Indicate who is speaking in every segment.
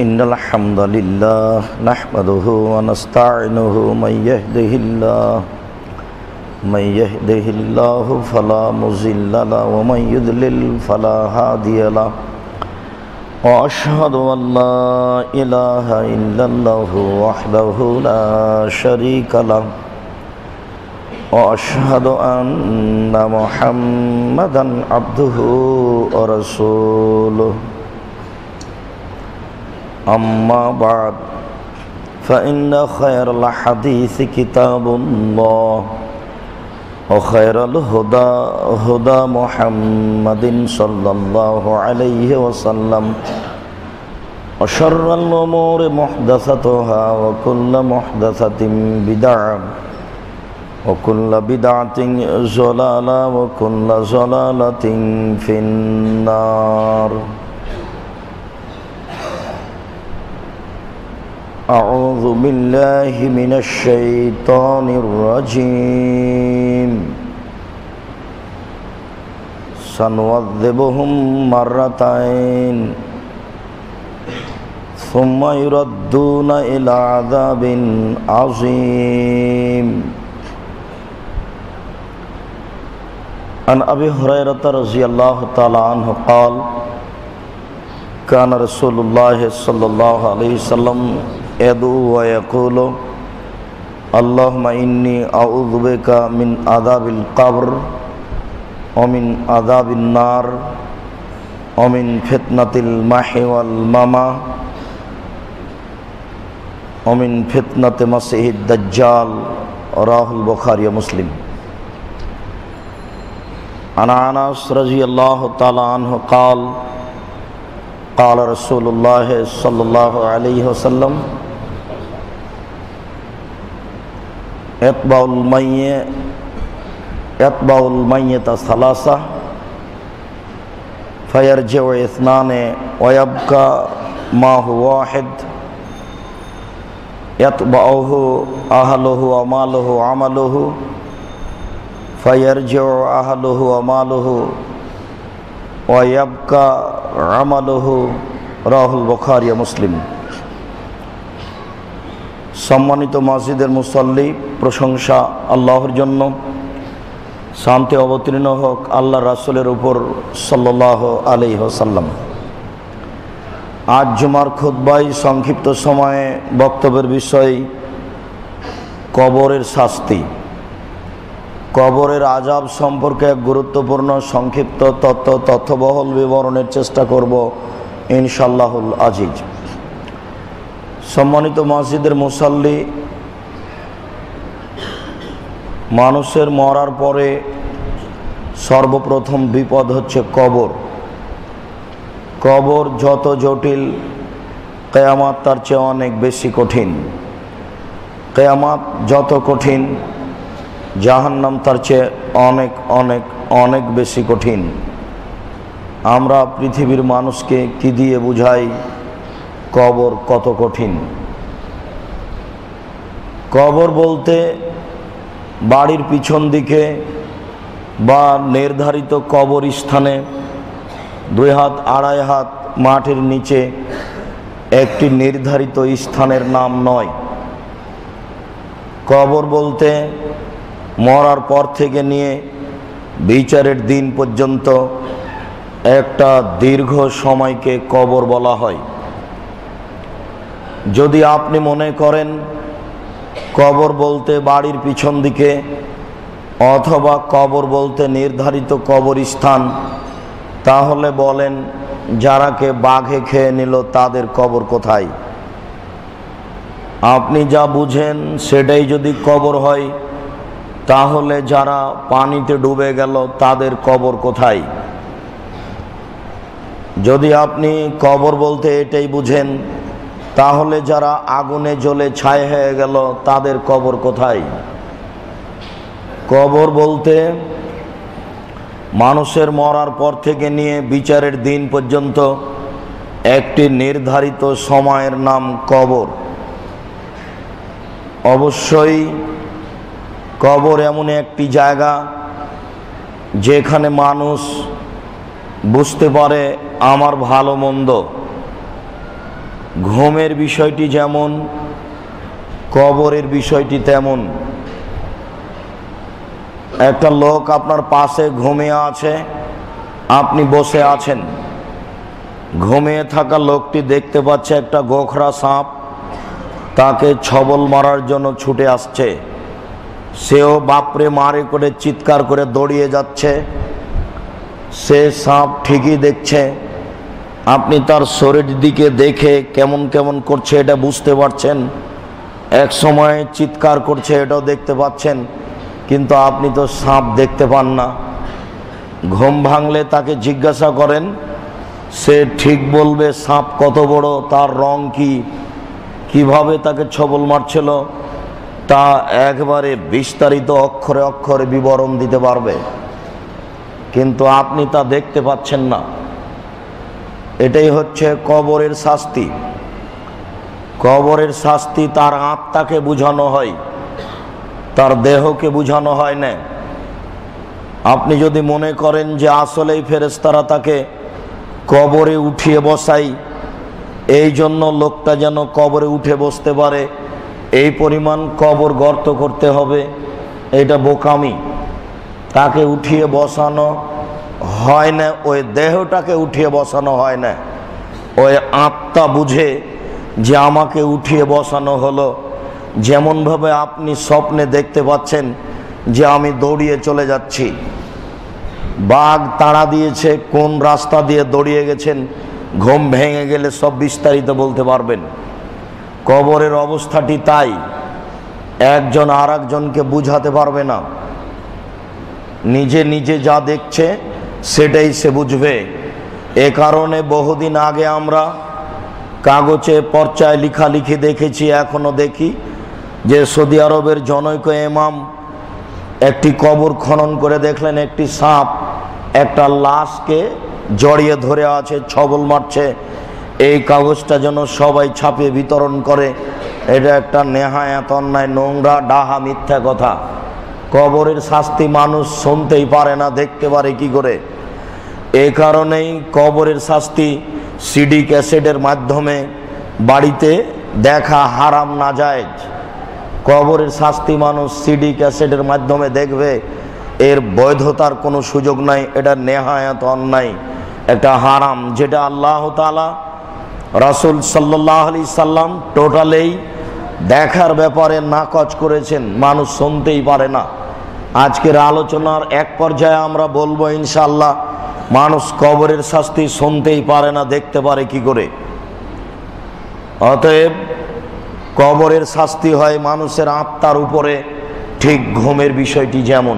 Speaker 1: إن الحمد لله نحمده ونستعينه من يهده الله فلا مضل له ومن يضلل فلا هادي له وأشهد أن لا إله إلا الله وحده لا شريك له وأشهد أن محمدا عبده ورسوله أما بعد فإن خير الحديث كتاب الله وخير الهدى هدى محمد صلى الله عليه وسلم وشر الأمور محدثاتها وكل محدثة بدعة وكل بدعة ضلالة وكل ضلالة في النار أعوذ بالله من الشيطان الرجيم سنعذبهم مرتين ثم يردون إلى عذاب عظيم عن أبي هريرة رضي الله تعالى عنه قال كان رسول الله صلى الله عليه وسلم يدعو ويقول اللهم إني أعوذ بك من عذاب القبر ومن عذاب النار ومن فتنة المحيا والممات ومن فتنة مسيح الدجال رواه البخاري ومسلم عن أنس رضي الله تعالى عنه قال قال رسول الله صلى الله عليه وسلم يتبع الميت ثلاثة فيرجع اثنان ويبقى ما هو واحد يتبعه أهله وماله وعمله فيرجع أهله وماله ويبقى عمله রাহুল বুখারী মুসলিম। সম্মানিত মসজিদের মুসল্লি, প্রশংসা আল্লাহর জন্য, শান্তি অবতীর্ণ হোক আল্লাহ রাসূলের উপর সাল্লাল্লাহু আলাইহি ওয়াসাল্লাম। আজ জুমার খুতবায় সংক্ষিপ্ত সময়ে বক্তব্যের বিষয় কবরের শাস্তি। কবরের আযাব সম্পর্কে এক গুরুত্বপূর্ণ সংক্ষিপ্ত তথ্যবহুল বিবরণের চেষ্টা করব ইনশাআল্লাহুল আজিজ। সম্মানিত মসজিদের মুসল্লি, মানুষের মরার পরে সর্বপ্রথম বিপদ হচ্ছে কবর। কবর যত জটিল, কিয়ামত তার চেয়ে অনেক বেশি কঠিন। কিয়ামত যত কঠিন, জাহান্নাম তার চেয়ে অনেক অনেক অনেক বেশি কঠিন। আমরা পৃথিবীর মানুষকে কি দিয়ে বুঝাই কবর কত কঠিন? কবর বলতে বাড়ির পিছন দিকে বা নির্ধারিত কবর স্থানে 2 হাত 2.5 হাত মাটির নিচে একটি নির্ধারিত স্থানের নাম নয়। কবর বলতে মরার পর থেকে নিয়ে বিচারের দিন পর্যন্ত একটা দীর্ঘ সময়কে কবর বলা হয়। যদি আপনি মনে করেন কবর বলতে বাড়ির পিছন দিকে অথবা কবর বলতে নির্ধারিত কবরস্থান, তাহলে বলেন যারাকে বাঘে খেয়ে নিল তাদের কবর কোথায়? আপনি যা বুঝেন সেটাই যদি কবর হয়, তাহলে যারা পানিতে ডুবে গেল তাদের কবর কোথায়? যদি আপনি কবর বলতে এটাই বুঝেন, তাহলে যারা আগুনে জ্বলে ছাই হয়ে গেল তাদের কবর কোথায়? কবর বলতে মানুষের মরার পর থেকে নিয়ে বিচারের দিন পর্যন্ত একটি নির্ধারিত সময়ের নাম কবর। অবশ্যই কবর এমন একটি জায়গা যেখানে মানুষ বুঝতে পারে আমার ভালো মন্দ, ঘুমের বিষয়টি যেমন কবরের বিষয়টি তেমন। একটা লোক আপনার পাশে ঘুমিয়ে আছে, আপনি বসে আছেন। ঘুমিয়ে থাকা লোকটি দেখতে পাচ্ছে একটা গোখরা সাপ তাকে ছবল মারার জন্য ছুটে আসছে। সেও বাপরে মারে করে চিৎকার করে দৌড়িয়ে যাচ্ছে। সে সাপ ঠিকই দেখছে, আপনি তার শরীর দিকে দেখে কেমন কেমন করছে এটা বুঝতে পারছেন। এক সময় চিৎকার করছে এটাও দেখতে পাচ্ছেন, কিন্তু আপনি তো সাপ দেখতে পান না। ঘুম ভাঙলে তাকে জিজ্ঞাসা করেন, সে ঠিক বলবে সাপ কত বড়, তার রং কি, কিভাবে তাকে ছবল মারছিল, তা একবারে বিস্তারিত অক্ষরে অক্ষরে বিবরণ দিতে পারবে। কিন্তু আপনি তা দেখতে পাচ্ছেন না। এটাই হচ্ছে কবরের শাস্তি। কবরের শাস্তি তার আত্মাকে বুঝানো হয়, তার দেহকে বুঝানো হয় না। আপনি যদি মনে করেন যে আসলেই ফেরেশতারা তাকে কবরে উঠিয়ে বসাই, এই জন্য লোকটা যেন কবরে উঠে বসতে পারে এই পরিমাণ কবর গর্ত করতে হবে, এটা বোকামি। তাকে উঠিয়ে বসানো হয় না, ওই দেহটাকে উঠিয়ে বসানো হয় না। ওই আত্মা বুঝে যে আমাকে উঠিয়ে বসানো হলো। যেমনভাবে আপনি স্বপ্নে দেখতে পাচ্ছেন যে আমি দৌড়িয়ে চলে যাচ্ছি, বাঘ তাড়া দিয়েছে, কোন রাস্তা দিয়ে দৌড়িয়ে গেছেন, ঘুম ভেঙে গেলে সব বিস্তারিত বলতে পারবেন। কবরের অবস্থাটি তাই, একজন আর একজনকে বুঝাতে পারবে না। নিজে নিজে যা দেখছে সেটাই সে বুঝবে। এ কারণে বহুদিন আগে আমরা কাগজে পর্চায় লেখালেখি দেখেছি, এখনো দেখি, যে সৌদি আরবের জনৈক ইমাম একটি কবর খনন করে দেখলেন একটি সাপ একটা লাশকে জড়িয়ে ধরে আছে, ছবল মারছে। এই কাগজটা যেন সবাই ছাপিয়ে বিতরণ করে। এটা একটা নেহায়াত অন্যায়, নোংরা, ডাহা, মিথ্যা কথা। কবরের শাস্তি মানুষ শুনতেই পারে না, দেখতে পারে কি করে? এ কারণেই কবরের শাস্তি সিডি ক্যাসেটের মাধ্যমে বাড়িতে দেখা হারাম, নাজায়েজ। কবরের শাস্তি মানুষ সিডি ক্যাসেটের মাধ্যমে দেখবে, এর বৈধতার কোনো সুযোগ নাই। এটা নেহায়াত অন্যায়, এটা হারাম, যেটা আল্লাহ তাআলা, রাসূল সাল্লাল্লাহু আলাইহি সাল্লাম টোটালেই দেখার ব্যাপারে নাকচ করেছেন। মানুষ শুনতেই পারে না। আজকের আলোচনার এক পর্যায়ে আমরা বলবো ইনশাআল্লাহ, মানুষ কবরের শাস্তি শুনতেই পারে না, দেখতে পারে কি করে? অতএব কবরের শাস্তি হয় মানুষের আত্মার উপরে। ঠিক ঘুমের বিষয়টি যেমন,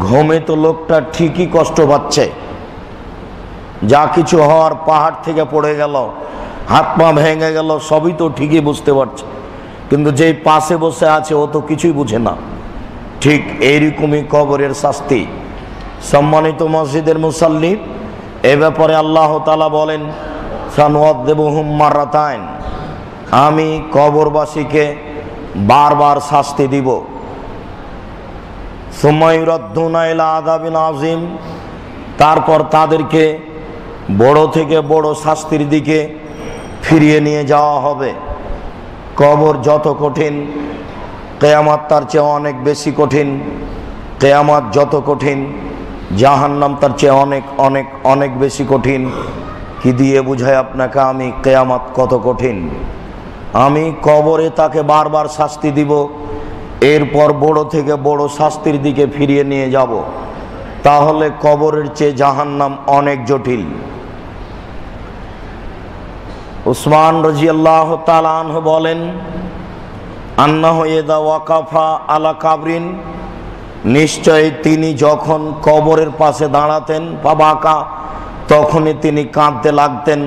Speaker 1: ঘুমে তো লোকটা ঠিকই কষ্ট পাচ্ছে, যা কিছু হওয়ার, পাহাড় থেকে পড়ে গেল, হাত পা ভেঙে গেল, সবই তো ঠিকই বুঝতে পারছে, কিন্তু যেই পাশে বসে আছে ও তো কিছুই বুঝে না। ঠিক এইরকমই কবরের শাস্তি। সম্মানিত মসজিদের মুসাল্লি, এ ব্যাপারে আল্লাহ তাআলা বলেন, সানুআযিবুহুম মাররাতাইন, আমি কবরবাসীকে বারবার শাস্তি দিব। সুম্মা ইউরাদ্দুনা ইলা আযাবিন আযীম, তারপর তাদেরকে বড় থেকে বড় শাস্তির দিকে ফিরিয়ে নিয়ে যাওয়া হবে। কবর যত কঠিন, কিয়ামত তার চেয়ে অনেক বেশি কঠিন। কিয়ামত যত কঠিন, জাহান্নাম তার চেয়ে অনেক অনেক অনেক বেশি কঠিন। কি দিয়ে বুঝাই আপনাকে আমি কিয়ামত কত কঠিন? আমি কবরে তাকে বারবার শাস্তি দিব, এরপর বড় থেকে বড় শাস্তির দিকে ফিরিয়ে নিয়ে যাব। তাহলে কবরের চেয়ে জাহান্নাম অনেক জটিল। উসমান রাদিয়াল্লাহু তাআলা আনহু বলেন, আন্নাহু ইযা ওয়াকাফা আলা কাবরিন, নিশ্চয় তিনি যখন কবরের পাশে দাঁড়াতেন, বাবাকা, তখনই তিনি কাঁদতে লাগতেন।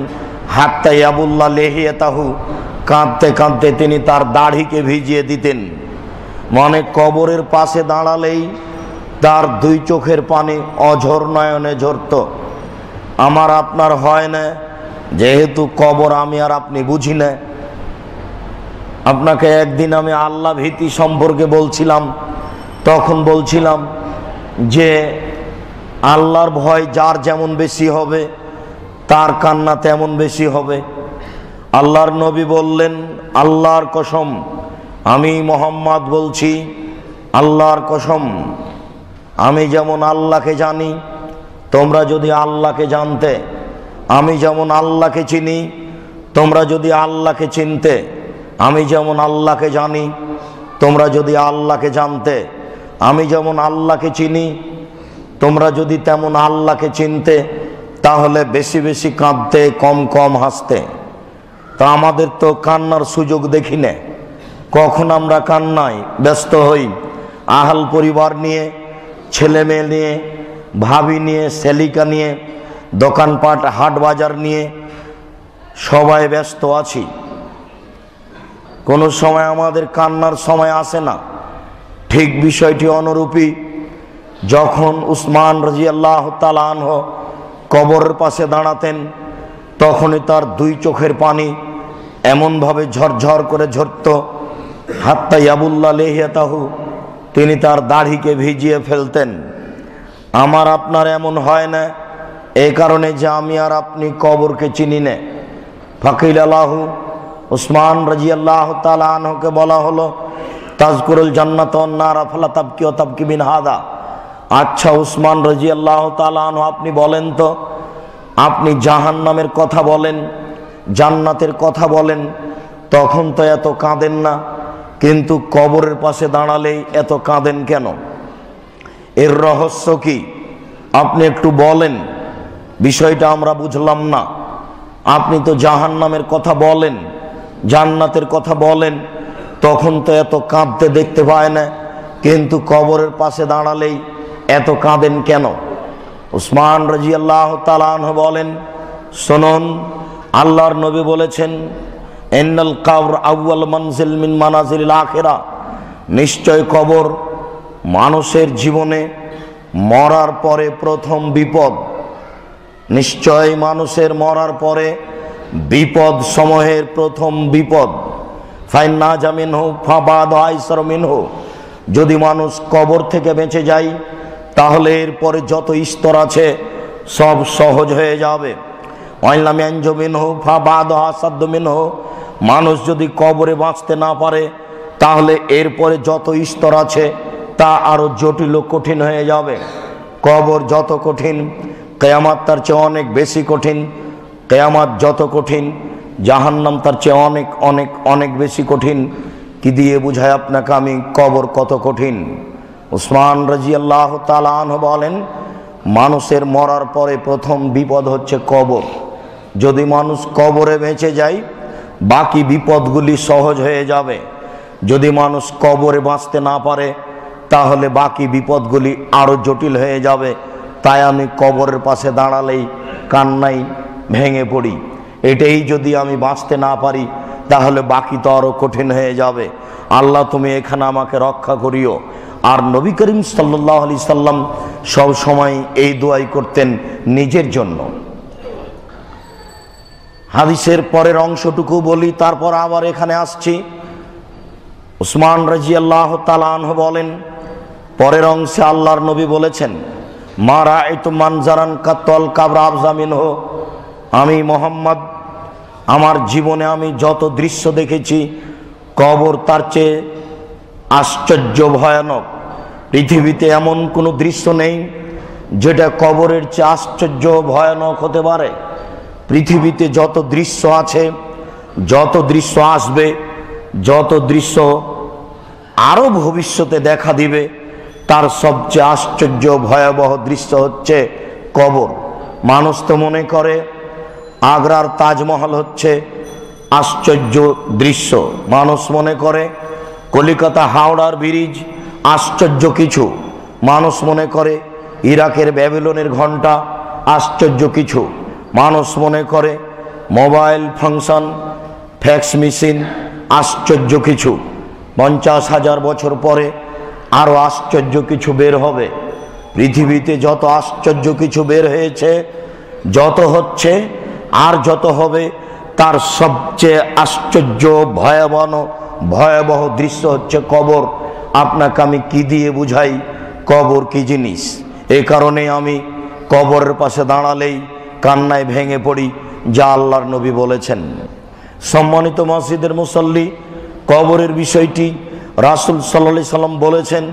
Speaker 1: হাত্তা ইয়াবুল্লাহ লিহিয়াতাহু, কাঁদতে কাঁদতে তিনি তার দাড়িকে ভিজিয়ে দিতেন। মানে কবরের পাশে দাঁড়ালেই তার দুই চোখের পানি অঝর নয়নে ঝরত। আমার আপনার হয় না, যেহেতু কবর আমি আর আপনি বুঝি না। আপনাকে একদিন আমি আল্লাহ ভীতি সম্পর্কে বলছিলাম, তখন বলছিলাম যে আল্লাহর ভয় যার যেমন বেশি হবে তার কান্না তেমন বেশি হবে। আল্লাহর নবী বললেন, আল্লাহর কসম, আমি মুহাম্মদ বলছি, আল্লাহর কসম, আমি যেমন আল্লাহকে জানি, তোমরা যদি আল্লাহকে জানতে, আমি যেমন আল্লাহকে চিনি, তোমরা যদি আল্লাহকে চিনতে, আমি যেমন আল্লাহকে জানি, তোমরা যদি আল্লাহকে জানতে, আমি যেমন আল্লাহকে চিনি, তোমরা যদি তেমন আল্লাহকে চিনতে, তাহলে বেশি বেশি কাঁদতে, কম কম হাসতে। তা আমাদের তো কান্নার সুযোগ দেখি না। কখন আমরা কান্নায় ব্যস্ত হই, আহাল পরিবার নিয়ে, ছেলে মেয়ে নিয়ে, ভাবি নিয়ে, সেলিকা নিয়ে, দোকানপাট হাট বাজার নিয়ে সবাই ব্যস্ত আছি। কোনো সময় আমাদের কান্নার সময় আসে না। ঠিক বিষয়টি অনুরূপী। যখন উসমান রাদিয়াল্লাহু তাআলা আনহু কবরের পাশে দাঁড়াতেন, তখনই তার দুই চোখের পানি এমনভাবে ঝরঝর করে ঝরত, হাত্তা ইয়াবুল্লা লিহিয়াতাহু, তিনি তার দাড়িকে ভিজিয়ে ফেলতেন। আমার আপনার এমন হয় না, এই কারণে যে আমি আর আপনি কবরকে চিনি না। ফাকিল আলাহু, উসমান রাদিয়াল্লাহু তাআলা আনহুকে বলা হলো, তাজকুরুল জান্নাত ওয়ান নার ফালা তাবকি ওয়া তাবকি মিন হাদা। আচ্ছা উসমান রাদিয়াল্লাহু তাআলা আনহু, আপনি বলেন তো, আপনি জাহান্নামের কথা বলেন, জান্নাতের কথা বলেন, তখন তো এত কাঁদেন না, কিন্তু কবরের পাশে দাঁড়ালেই এত কাঁদেন কেন? এর রহস্য কি? আপনি একটু বলেন। বিষয়টা আমরা বুঝলাম না। আপনি তো জাহান্নামের কথা বলেন, জান্নাতের কথা বলেন, তখন তো এত কাঁদতে দেখতে পায় না, কিন্তু কবরের পাশে দাঁড়ালেই এত কাঁদেন কেন? উসমান রাদিয়াল্লাহু তাআলা আনহু বলেন, শুনুন, আল্লাহর নবী বলেছেন, ইন্নাল কবর আউয়াল মানজিল মিন মানাজিলিল আখিরা, নিশ্চয় কবর মানুষের জীবনে মরার পরে প্রথম বিপদ। নিশ্চয় মানুষের মরার পরে বিপদ সমূহের প্রথম বিপদ। ফাইন নাজা মিনহু ফাবাদ আইসার মিনহু, যদি মানুষ কবর থেকে বেঁচে যায়, তাহলে এরপরে যত স্তর আছে সব সহজ হয়ে যাবে। ওয়াইলাম ইয়ানজু মিনহু ফাবাদ আসাদ মিনহু, মানুষ যদি কবরে বাঁচতে না পারে, তাহলে এরপরে যত স্তর আছে তা আরো জটিল ও কঠিন হয়ে যাবে। কবর যত কঠিন, কিয়ামত তার চেয়ে অনেক বেশি কঠিন। কিয়ামত যত কঠিন, জাহান্নাম তার চেয়ে অনেক অনেক অনেক বেশি কঠিন। কি দিয়ে বুঝায় আপনাকে আমি কবর কত কঠিন? উসমান রাদিয়াল্লাহু তাআলা আনহু বলেন, মানুষের মরার পরে প্রথম বিপদ হচ্ছে কবর। যদি মানুষ কবরে বেঁচে যায়, বাকি বিপদগুলি সহজ হয়ে যাবে। যদি মানুষ কবরে বাঁচতে না পারে, তাহলে বাকি বিপদগুলি আরো জটিল হয়ে যাবে। তাই আমি কবরের পাশে দাঁড়ালেই কান্নাই ভেঙে পড়ি। এটাই যদি আমি বাঁচতে না পারি, তাহলে বাকি তো আরো কঠিন হয়ে যাবে। আল্লাহ তুমি এখানে আমাকে রক্ষা করিও। আর নবী করিম সাল্লাল্লাহু আলাইহি সাল্লাম সব সময় এই দোয়াই করতেন নিজের জন্য। হাদিসের পরের অংশটুকু বলি, তারপর আবার এখানে আসছি। উসমান রাদিয়াল্লাহু তাআলা আনহু বলেন, পরের অংশে আল্লাহর নবী বলেছেন, মা রাআইতু মানজারান কাত্তাল কাবর আফজা মিনহু, আমি মুহাম্মদ আমার জীবনে আমি যত দৃশ্য দেখেছি, কবর তার চেয়ে আশ্চর্য ভয়ানক। পৃথিবীতে এমন কোনো দৃশ্য নেই যেটা কবরের চেয়ে আশ্চর্য ভয়ানক হতে পারে। পৃথিবীতে যত দৃশ্য আছে, যত দৃশ্য আসবে, যত দৃশ্য আরো ভবিষ্যতে দেখা দিবে, তার সবচেয়ে আশ্চর্য ভয়াবহ দৃশ্য হচ্ছে কবর। মানুষ তো মনে করে আগ্রার তাজমহল হচ্ছে আশ্চর্য দৃশ্য, মানুষ মনে করে কলিকাতা হাওড়ার ব্রিজ আশ্চর্য কিছু, মানুষ মনে করে ইরাকের ব্যাবিলনের ঘণ্টা আশ্চর্য কিছু, মানুষ মনে করে মোবাইল ফাংশন, ফ্যাক্স মেশিন আশ্চর্য কিছু। 50,000 বছর পরে আরো আশ্চর্য কিছু বের হবে। পৃথিবীতে যত আশ্চর্য কিছু বের হয়েছে, যত হচ্ছে আর যত হবে, তার সবচেয়ে আশ্চর্য ভয়াবহ দৃশ্য হচ্ছে কবর। আপনাকে আমি কি দিয়ে বুঝাই কবর কি জিনিস? এই কারণে আমি কবরের পাশে দাঁড়ালেই কান্নায় ভেঙে পড়ি, যা আল্লাহর নবী বলেছেন। সম্মানিত মসজিদের মুসল্লি, কবরের বিষয়টি রাসূল সাল্লাল্লাহু আলাইহি সাল্লাম বলেছেন,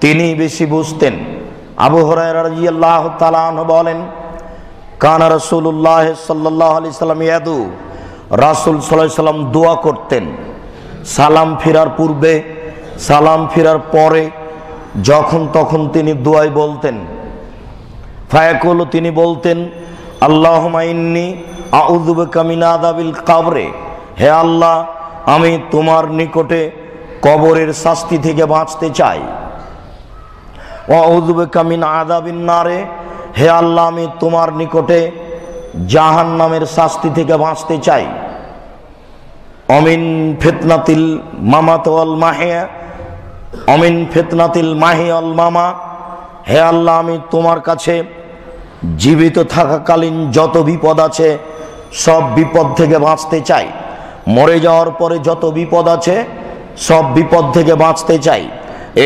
Speaker 1: তিনি বেশি বুঝতেন। আবু হুরায়রা রাদিয়াল্লাহু তাআলা আনহু বলেন, কানা রাসূলুল্লাহ সাল্লাল্লাহু আলাইহি সাল্লাম ইয়াদু, রাসূল সাল্লাল্লাহু আলাইহি সাল্লাম দোয়া করতেন সালাম ফেরার পূর্বে, সালাম ফেরার পরে, যখন তখন তিনি দোয়ায় বলতেন। ফায়াকুলু, তিনি বলতেন, আল্লাহুম্মা ইন্নী আউযু বিকা মিন আযাবিল কবরে, হে আল্লাহ, আমি তোমার নিকটে কবরের শাস্তি থেকে বাঁচতে চাই। ওয়া আউযু বিকা মিন আযাবিন নারে, হে আল্লাহ, আমি তোমার নিকটে জাহান্নামের শাস্তি থেকে বাঁচতে চাই। অমিন ফিতনাতিল মামাত ওয়াল মাহিয়া, অমিন ফিতনাতিল মাহি ওয়াল মামা, হে আল্লাহ, আমি তোমার কাছে জীবিত থাকাকালীন যত বিপদ আছে সব বিপদ থেকে বাঁচতে চাই। মরে যাওয়ার পরে যত বিপদ আছে সব বিপদ থেকে বাঁচতে চাই।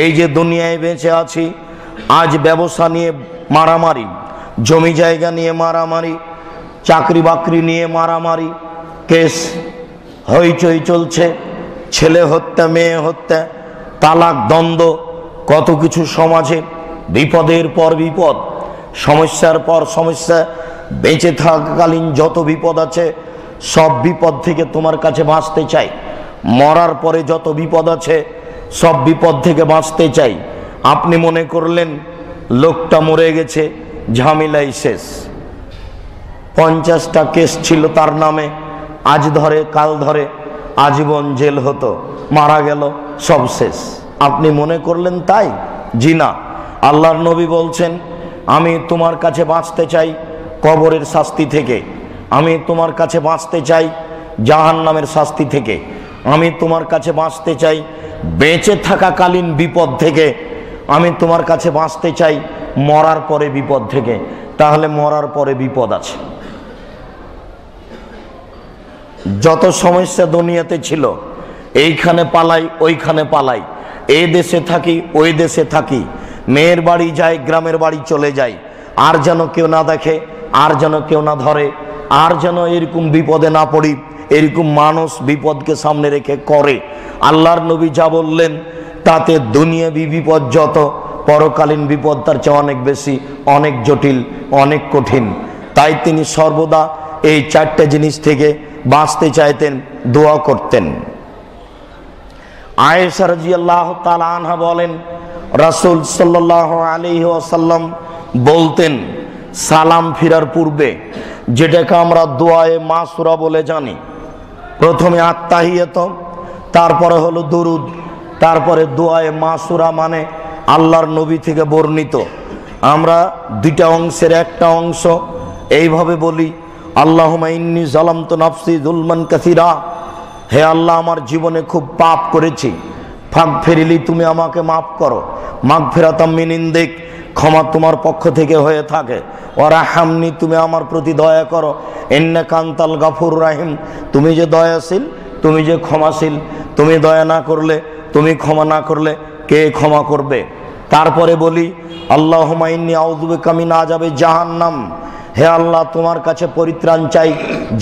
Speaker 1: এই যে দুনিয়ায় বেঁচে আছি, আজ ব্যবসা নিয়ে মারামারি, জমি জায়গা নিয়ে মারামারি, চাকরি বাকরি নিয়ে মারামারি, কেস হইচই চলছে, ছেলে হত্যা, মেয়ে হত্যা, তালাক, দ্বন্দ্ব, কত কিছু সমাজে, বিপদের পর বিপদ, সমস্যার পর সমস্যা। বেঁচে থাকাকালীন যত বিপদ আছে সব বিপদ থেকে তোমার কাছে বাঁচতে চাই। মরার পরে যত বিপদ আছে সব বিপদ থেকে বাঁচতে চাই। আপনি মনে করলেন লোকটা মরে গেছে, ঝামেলাই শেষ, 50টা কেস ছিল তার নামে, আজ ধরে কাল ধরে আজীবন জেল হতো, মারা গেল, সব শেষ। আপনি মনে করলেন তাই? জি না। আল্লাহর নবী বলছেন, আমি তোমার কাছে বাঁচতে চাই কবরের শাস্তি থেকে, আমি তোমার কাছে বাঁচতে চাই জাহান্নামের শাস্তি থেকে, আমি তোমার কাছে বাঁচতে চাই বেঁচে থাকাকালীন বিপদ থেকে, আমি তোমার কাছে বাঁচতে চাই মরার পরে বিপদ থেকে। তাহলে মরার পরে বিপদ আছে। যত সমস্যা দুনিয়াতে ছিল, এইখানে পালাই, ওইখানে পালাই, এই দেশে থাকি, ওই দেশে থাকি, মেয়ের বাড়ি যাই, গ্রামের বাড়ি চলে যাই, আর যেন কেউ না দেখে, আর যেন কেউ না ধরে, আর যেন এরকম বিপদে না পড়ি, এরকম মানুষ বিপদকে সামনে রেখে করে। আল্লাহর নবী যা বললেন তাতে দুনিয়াবি বিপদ যত, পরকালীন বিপদ তার চেয়ে অনেক বেশি, অনেক জটিল, অনেক কঠিন। তাই তিনি সর্বদা এই 4টে জিনিস থেকে বাঁচতে চাইতেন, দোয়া করতেন। আয়েশা রাদিয়াল্লাহু তাআলা আনহা বলেন, রাসূল সাল্লাল্লাহু আলাইহি ওয়াসাল্লাম বলতেন সালাম ফিরার পূর্বে, যেটাকে আমরা দোয়ায়ে মাসুরা বলে জানি, প্রথমে আত্তাহিয়াত, তারপরে হলো দুরুদ, তারপরে দোয়ায়ে মাসুরা, মানে আল্লাহর নবী থেকে বর্ণিত। আমরা 2টা অংশের একটা অংশ এইভাবে বলি, আল্লাহুম্মা ইন্নী যালামতু নাফসি যুলমান কাসীরা, হে আল্লাহ, আমার জীবনে খুব পাপ করেছি, ফাগফিরলি, তুমি আমাকে মাফ করো, মাগফিরাতাম মিন ইনদিক, ক্ষমা তোমার পক্ষ থেকে হয়ে থাকে, ওয়ারহামনি, তুমি আমার প্রতি দয়া করো, ইন্নাকা আনতাল গাফুরুর রাহিম, তুমি যে দয়াশীল, তুমি যে ক্ষমাশীল, তুমি দয়া না করলে, তুমি ক্ষমা না করলে কে ক্ষমা করবে। তারপরে বলি, আল্লাহুম্মা ইন্নী আউযু বিকা মিন আযাবি জাহান্নাম, হে আল্লাহ, তোমার কাছে পরিত্রাণ চাই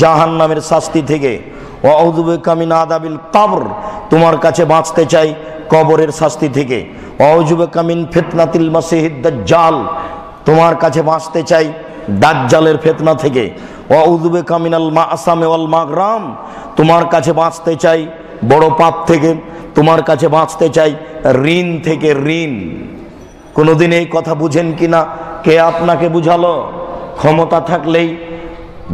Speaker 1: জাহান্নামের শাস্তি থেকে। ওয়া আউযু বিকা মিন আযাবিল কবর, তোমার কাছে বাঁচতে চাই কবরের শাস্তি থেকে। ওয়া আউযু বিকা মিন ফিতনাতিল মাসিহিদ দাজ্জাল, তোমার কাছে বাঁচতে চাই দাজ্জালের ফিতনা থেকে। ওয়া আউযু বিকা মিনাল মাআসামি ওয়াল মাগরাম, তোমার কাছে বাঁচতে চাই বড় পাপ থেকে, তোমার কাছে বাঁচতে চাই ঋণ থেকে। ঋণ, কোনোদিন এই কথা বুঝেন কিনা? কে আপনাকে বুঝালো? ক্ষমতা থাকলেই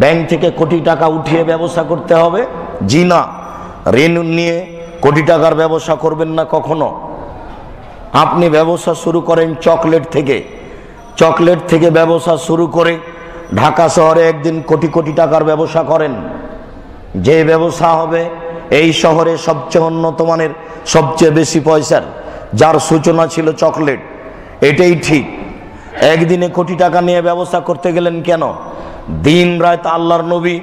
Speaker 1: ব্যাংক থেকে কোটি টাকা উঠিয়ে ব্যবসা করতে হবে? জি না। ঋণ নিয়ে কোটি টাকার ব্যবসা করবেন না কখনো। আপনি ব্যবসা শুরু করেন চকলেট থেকে, চকলেট থেকে ব্যবসা শুরু করে ঢাকা শহরে একদিন কোটি কোটি টাকার ব্যবসা করেন। যে ব্যবসা হবে এই শহরে সবচেয়ে উন্নত মানের, সবচেয়ে বেশি পয়সার, যার সূচনা ছিল চকলেট, এটাই ঠিক। একদিনে কোটি টাকা নিয়ে ব্যবসা করতে গেলেন কেন? দিন রাত আল্লাহর নবী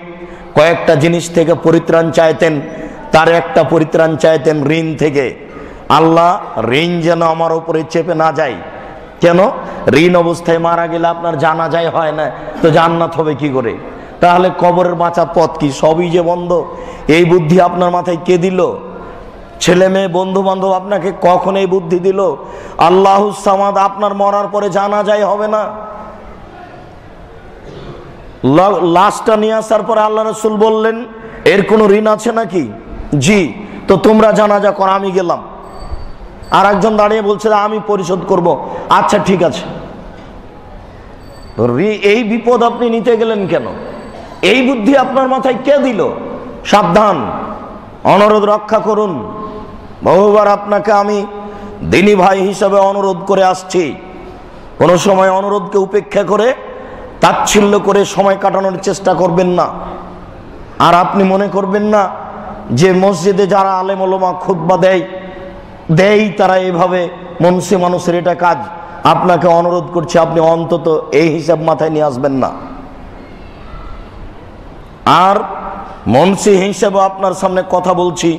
Speaker 1: কয়েকটা জিনিস থেকে পরিত্রাণ চাইতেন, তার একটা পরিত্রাণ চাইতেন ঋণ থেকে। আল্লাহ, ঋণ যেন আমার উপরে চেপে না যায়, কেন? ঋণ অবস্থায় মারা গেলে আপনার জানাজাই হয় না, তো জান্নাত হবে কি করে? তাহলে কবরের বাঁচার পথ কি? সবই যে বন্ধ। এই বুদ্ধি আপনার মাথায় কে দিল? ছেলে মেয়ে, বন্ধু বান্ধব আপনাকে কখন এই বুদ্ধি দিল? আল্লাহুস সামাদ, আপনার মরার পরে জানাজাই হবে না। লাশটা নিয়ে আসার পরে আল্লাহ রাসূল বললেন, এর কোনো ঋণ আছে নাকি? জি। তো তোমরা জানাজা করো, আমি গেলাম। আর একজন দাঁড়িয়ে বলছে আমি পরিশোধ করব। আচ্ছা ঠিক আছে। এই বিপদ আপনি নিতে গেলেন কেন? এই বুদ্ধি আপনার মাথায় কে দিল? সাবধান, অনুরোধ রক্ষা করুন। বহুবার আপনাকে আমি দিনী ভাই হিসাবে অনুরোধ করে আসছি, কোনো সময় অনুরোধকে উপেক্ষা করে তাচ্ছিল্য করে সময় কাটানোর চেষ্টা করবেন না। আর আপনি মনে করবেন না যে মসজিদে যারা আলেম ওলামা খুতবা দেয় তারা এইভাবে মনসি মানুষের এটা কাজ। আপনাকে অনুরোধ করছি, আপনি অন্তত এই হিসাব মাথায় নিয়ে আসবেন না। আর মনসি হিসাবে আপনার সামনে কথা বলছি,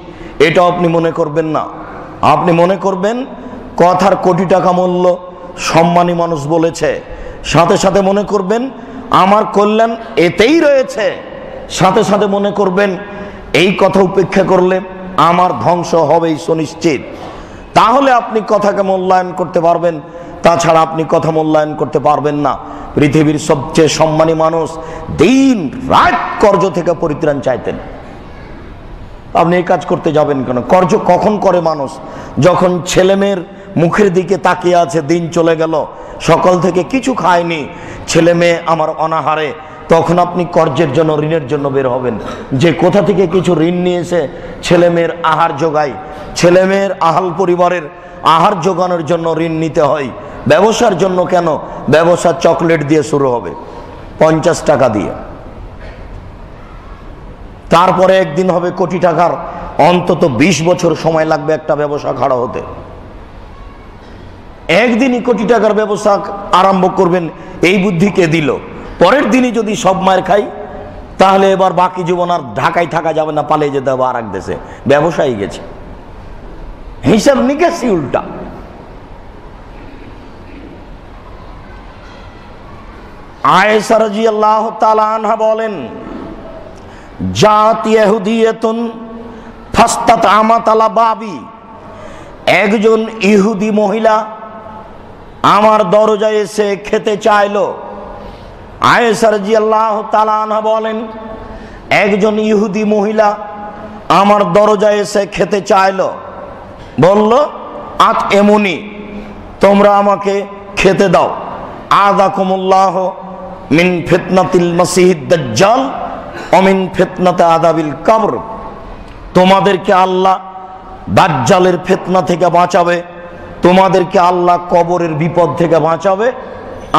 Speaker 1: এটাও আপনি মনে করবেন না। আপনি মনে করবেন কথার কোটি টাকা মূল্য, সম্মানী মানুষ বলেছে। সাথে সাথে মনে করবেন আমার কল্যাণ এতেই রয়েছে। সাথে সাথে মনে করবেন এই কথা উপেক্ষা করলে আমার ধ্বংস হবেই সুনিশ্চিত। তাহলে আপনি কথাকে মূল্যায়ন করতে পারবেন, তাছাড়া আপনি কথা মূল্যায়ন করতে পারবেন না। পৃথিবীর সবচেয়ে সম্মানী মানুষ দিন রাত কর্জ থেকে পরিত্রাণ চাইতেন। আপনি এই কাজ করতে যাবেন কেন? কর্জ কখন করে মানুষ? যখন ছেলেমেয়ের মুখের দিকে তাকিয়ে আছে, দিন চলে গেল, সকাল থেকে কিছু খায়নি, ছেলে মেয়ে আমার অনাহারে, তখন আপনি কর্জের জন্য, ঋণের জন্য বের হবেন। যে কোথা থেকে কিছু ঋণ নিয়েছে ছেলে মেয়ের আহার যোগায়, ছেলে মেয়ের আহাল পরিবারের আহার যোগানোর জন্য ঋণ নিতে হয়। ব্যবসার জন্য কেন? ব্যবসা চকলেট দিয়ে শুরু হবে, 50 টাকা দিয়ে, তারপরে একদিন হবে কোটি টাকার। অন্তত 20 বছর সময় লাগবে একটা ব্যবসা খাড়া হতে। একদিনই কোটি টাকার ব্যবসা আরম্ভ করবেন, এই বুদ্ধি কে দিল? পরের দিনই যদি সব মায়ের খাই, তাহলে এবার বাকি জীবন আর ঢাকায় থাকা যাবে না, পালিয়ে যেতে হবে আর এক দেশে। ব্যবসায়ী গেছে, হিসাব নিকাশই উল্টা। আয়েশা রাদিয়াল্লাহু তাআলা আনহা বলেন, জাত ইহুদিয়াতুন ফাস্তাত আমাত আলা বাবি, একজন ইহুদি মহিলা আমার দরজায় এসে খেতে চাইল। আয়েশা রাদিয়াল্লাহু তাআলা আনহা বলেন, একজন ইহুদি মহিলা আমার দরজায় এসে খেতে চাইল, বলল আত এমনি, তোমরা আমাকে খেতে দাও। আযাকুমুল্লাহ মিন ফিতনাতিল মাসিহিদ দাজ্জাল ওয়া মিন ফিতনাতি আযাবিল কবর, তোমাদেরকে আল্লাহ দাজ্জালের ফিতনা থেকে বাঁচাবে, তোমাদেরকে আল্লাহ কবরের বিপদ থেকে বাঁচাবে,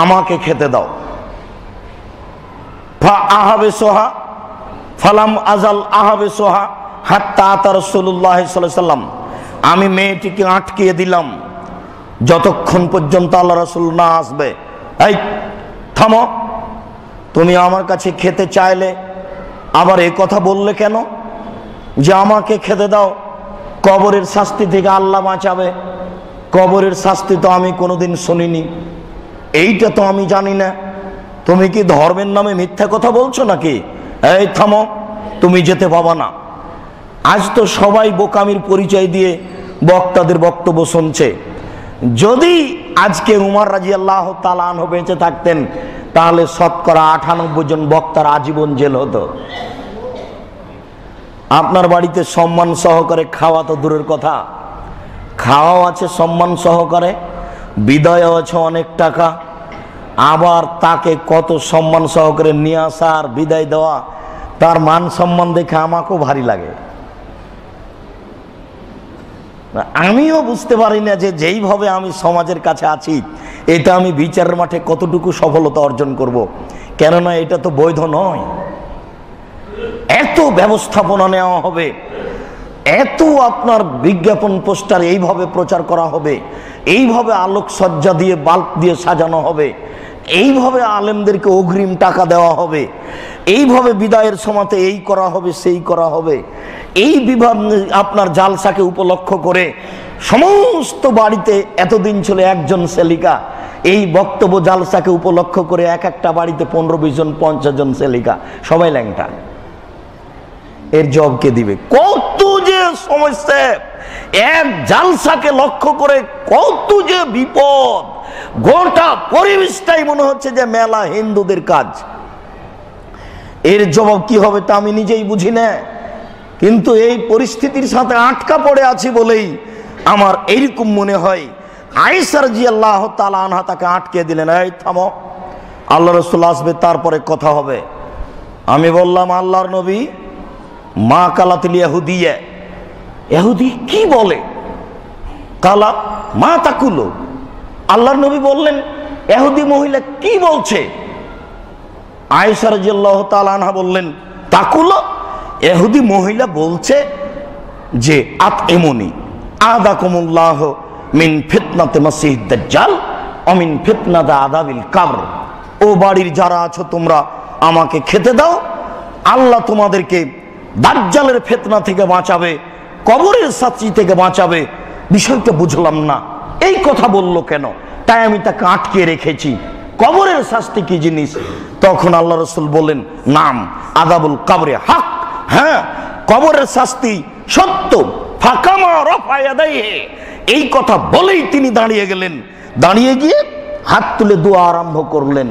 Speaker 1: আমাকে খেতে দাও। ফা আহাবে সোহা ফালাম আজাল আহাবে সোহা হাত্তা আতা রাসূলুল্লাহ সাল্লাল্লাহু আলাইহি ওয়াসাল্লাম, আমি মেয়েটিকে আটকিয়ে দিলাম যতক্ষণ পর্যন্ত আল্লাহ রাসূল না আসবে। এই থামো, তুমি আমার কাছে খেতে চাইলে আবার এই কথা বললে কেন যে আমাকে খেতে দাও, কবরের শাস্তি থেকে আল্লাহ বাঁচাবে? কবরের শাস্তি তো আমি কোনোদিন শুনিনি, এইটা তো আমি জানি না। তুমি কি ধর্মের নামে মিথ্যা কথা বলছো নাকি? এই থামো, তুমি যেতে পাবা না। আজ তো সবাই বোকামির পরিচয় দিয়ে বক্তাদের বক্তব্য শুনছে। যদি আজকে উমর রাদিয়াল্লাহু তাআলা আনহু বেঁচে থাকতেন, তাহলে শতকরা 98 জন বক্তার আজীবন জেল হতো। আপনার বাড়িতে সম্মান সহকারে খাওয়া তো দূরের কথা, খাওয়াও আছে সম্মান সহকারে, বিদায়ও আছে অনেক টাকা, আবার তাকে কত সম্মান সহকারে নিয়ে আসা আর বিদায় দেওয়া, তার মান সম্মান দেখে আমাকেও ভারী লাগে। আমিও বুঝতে পারি না যে যেইভাবে আমি সমাজের কাছে আছি, এটা আমি বিচারের মাঠে কতটুকু সফলতা অর্জন করব। কেননা এটা তো বৈধ নয়। এত ব্যবস্থাপনা নেওয়া হবে, এত আপনার বিজ্ঞাপন পোস্টার এইভাবে প্রচার করা হবে, এইভাবে আলোকসজ্জা দিয়ে বাল্ব দিয়ে সাজানো হবে, এইভাবে আলেমদেরকে অগ্রিম টাকা দেওয়া হবে, এইভাবে বিদায়ের সময়তে এই করা হবে সেই করা হবে। এই বিভাগ আপনার জালসাকে উপলক্ষ করে সমস্ত বাড়িতে এতদিন ছিল একজন সেলিকা, এই বক্তব্য জালসাকে উপলক্ষ করে এক একটা বাড়িতে 15-20 জন 50 জন ছেলিকা সবাই ল্যাংটা। এর জবাব কে দিবে? কত যে সমস্যা, এক জালসাকে লক্ষ্য করে কত যে বিপদ, গোটা পরিবেশটাই মনে হচ্ছে যে মেলা হিন্দুদের কাজ। এর জবাব কি হবে তা আমি নিজেই বুঝি না, কিন্তু এই পরিস্থিতির সাথে আটকা পড়ে আছি বলেই আমার এইরকম মনে হয়। আয়েশা রাদিয়াল্লাহু তাআলা আনহা তাকে আটকে দিলেন, এই থামো, আল্লাহ রাসূল আসবে তারপরে কথা হবে। আমি বললাম, আল্লাহর নবী, মা কালাতিল ইহুদিয়া, ইহুদি কি বলে? কালা মা তাকুলো, আল্লাহর নবী বললেন ইহুদি মহিলা কি বলছে? আয়েশা রাদিয়াল্লাহু তাআলা আনহা বললেন, তাকুলো, ইহুদি মহিলা বলছে যে আতইমুনি আদাকুমুল্লাহ মিন ফিতনাতে মাসিহিদ দাজ্জাল ওয়া মিন ফিতনাতি আযাবিল কবর। ও বাড়ির যারা আছো তোমরা আমাকে খেতে দাও, আল্লাহ তোমাদেরকে দাজ্জালের ফিতনা থেকে বাঁচাবে, কবরের শাস্তি থেকে বাঁচাবে। বিষয়টা বুঝলাম না, এই কথা বললো কেন? তাই আমি তাকে আটকে রেখেছি। কবরের শাস্তি কি জিনিস? তখন আল্লাহ রাসূল বলেন, নাম আযাবুল কবরে হক, হ্যাঁ কবরের শাস্তি সত্য। ফাকামা রাফা ইয়াদাইহি, এই কথা বলেই তিনি দাঁড়িয়ে গেলেন। দাঁড়িয়ে গিয়ে হাত তুলে দোয়া আরম্ভ করলেন,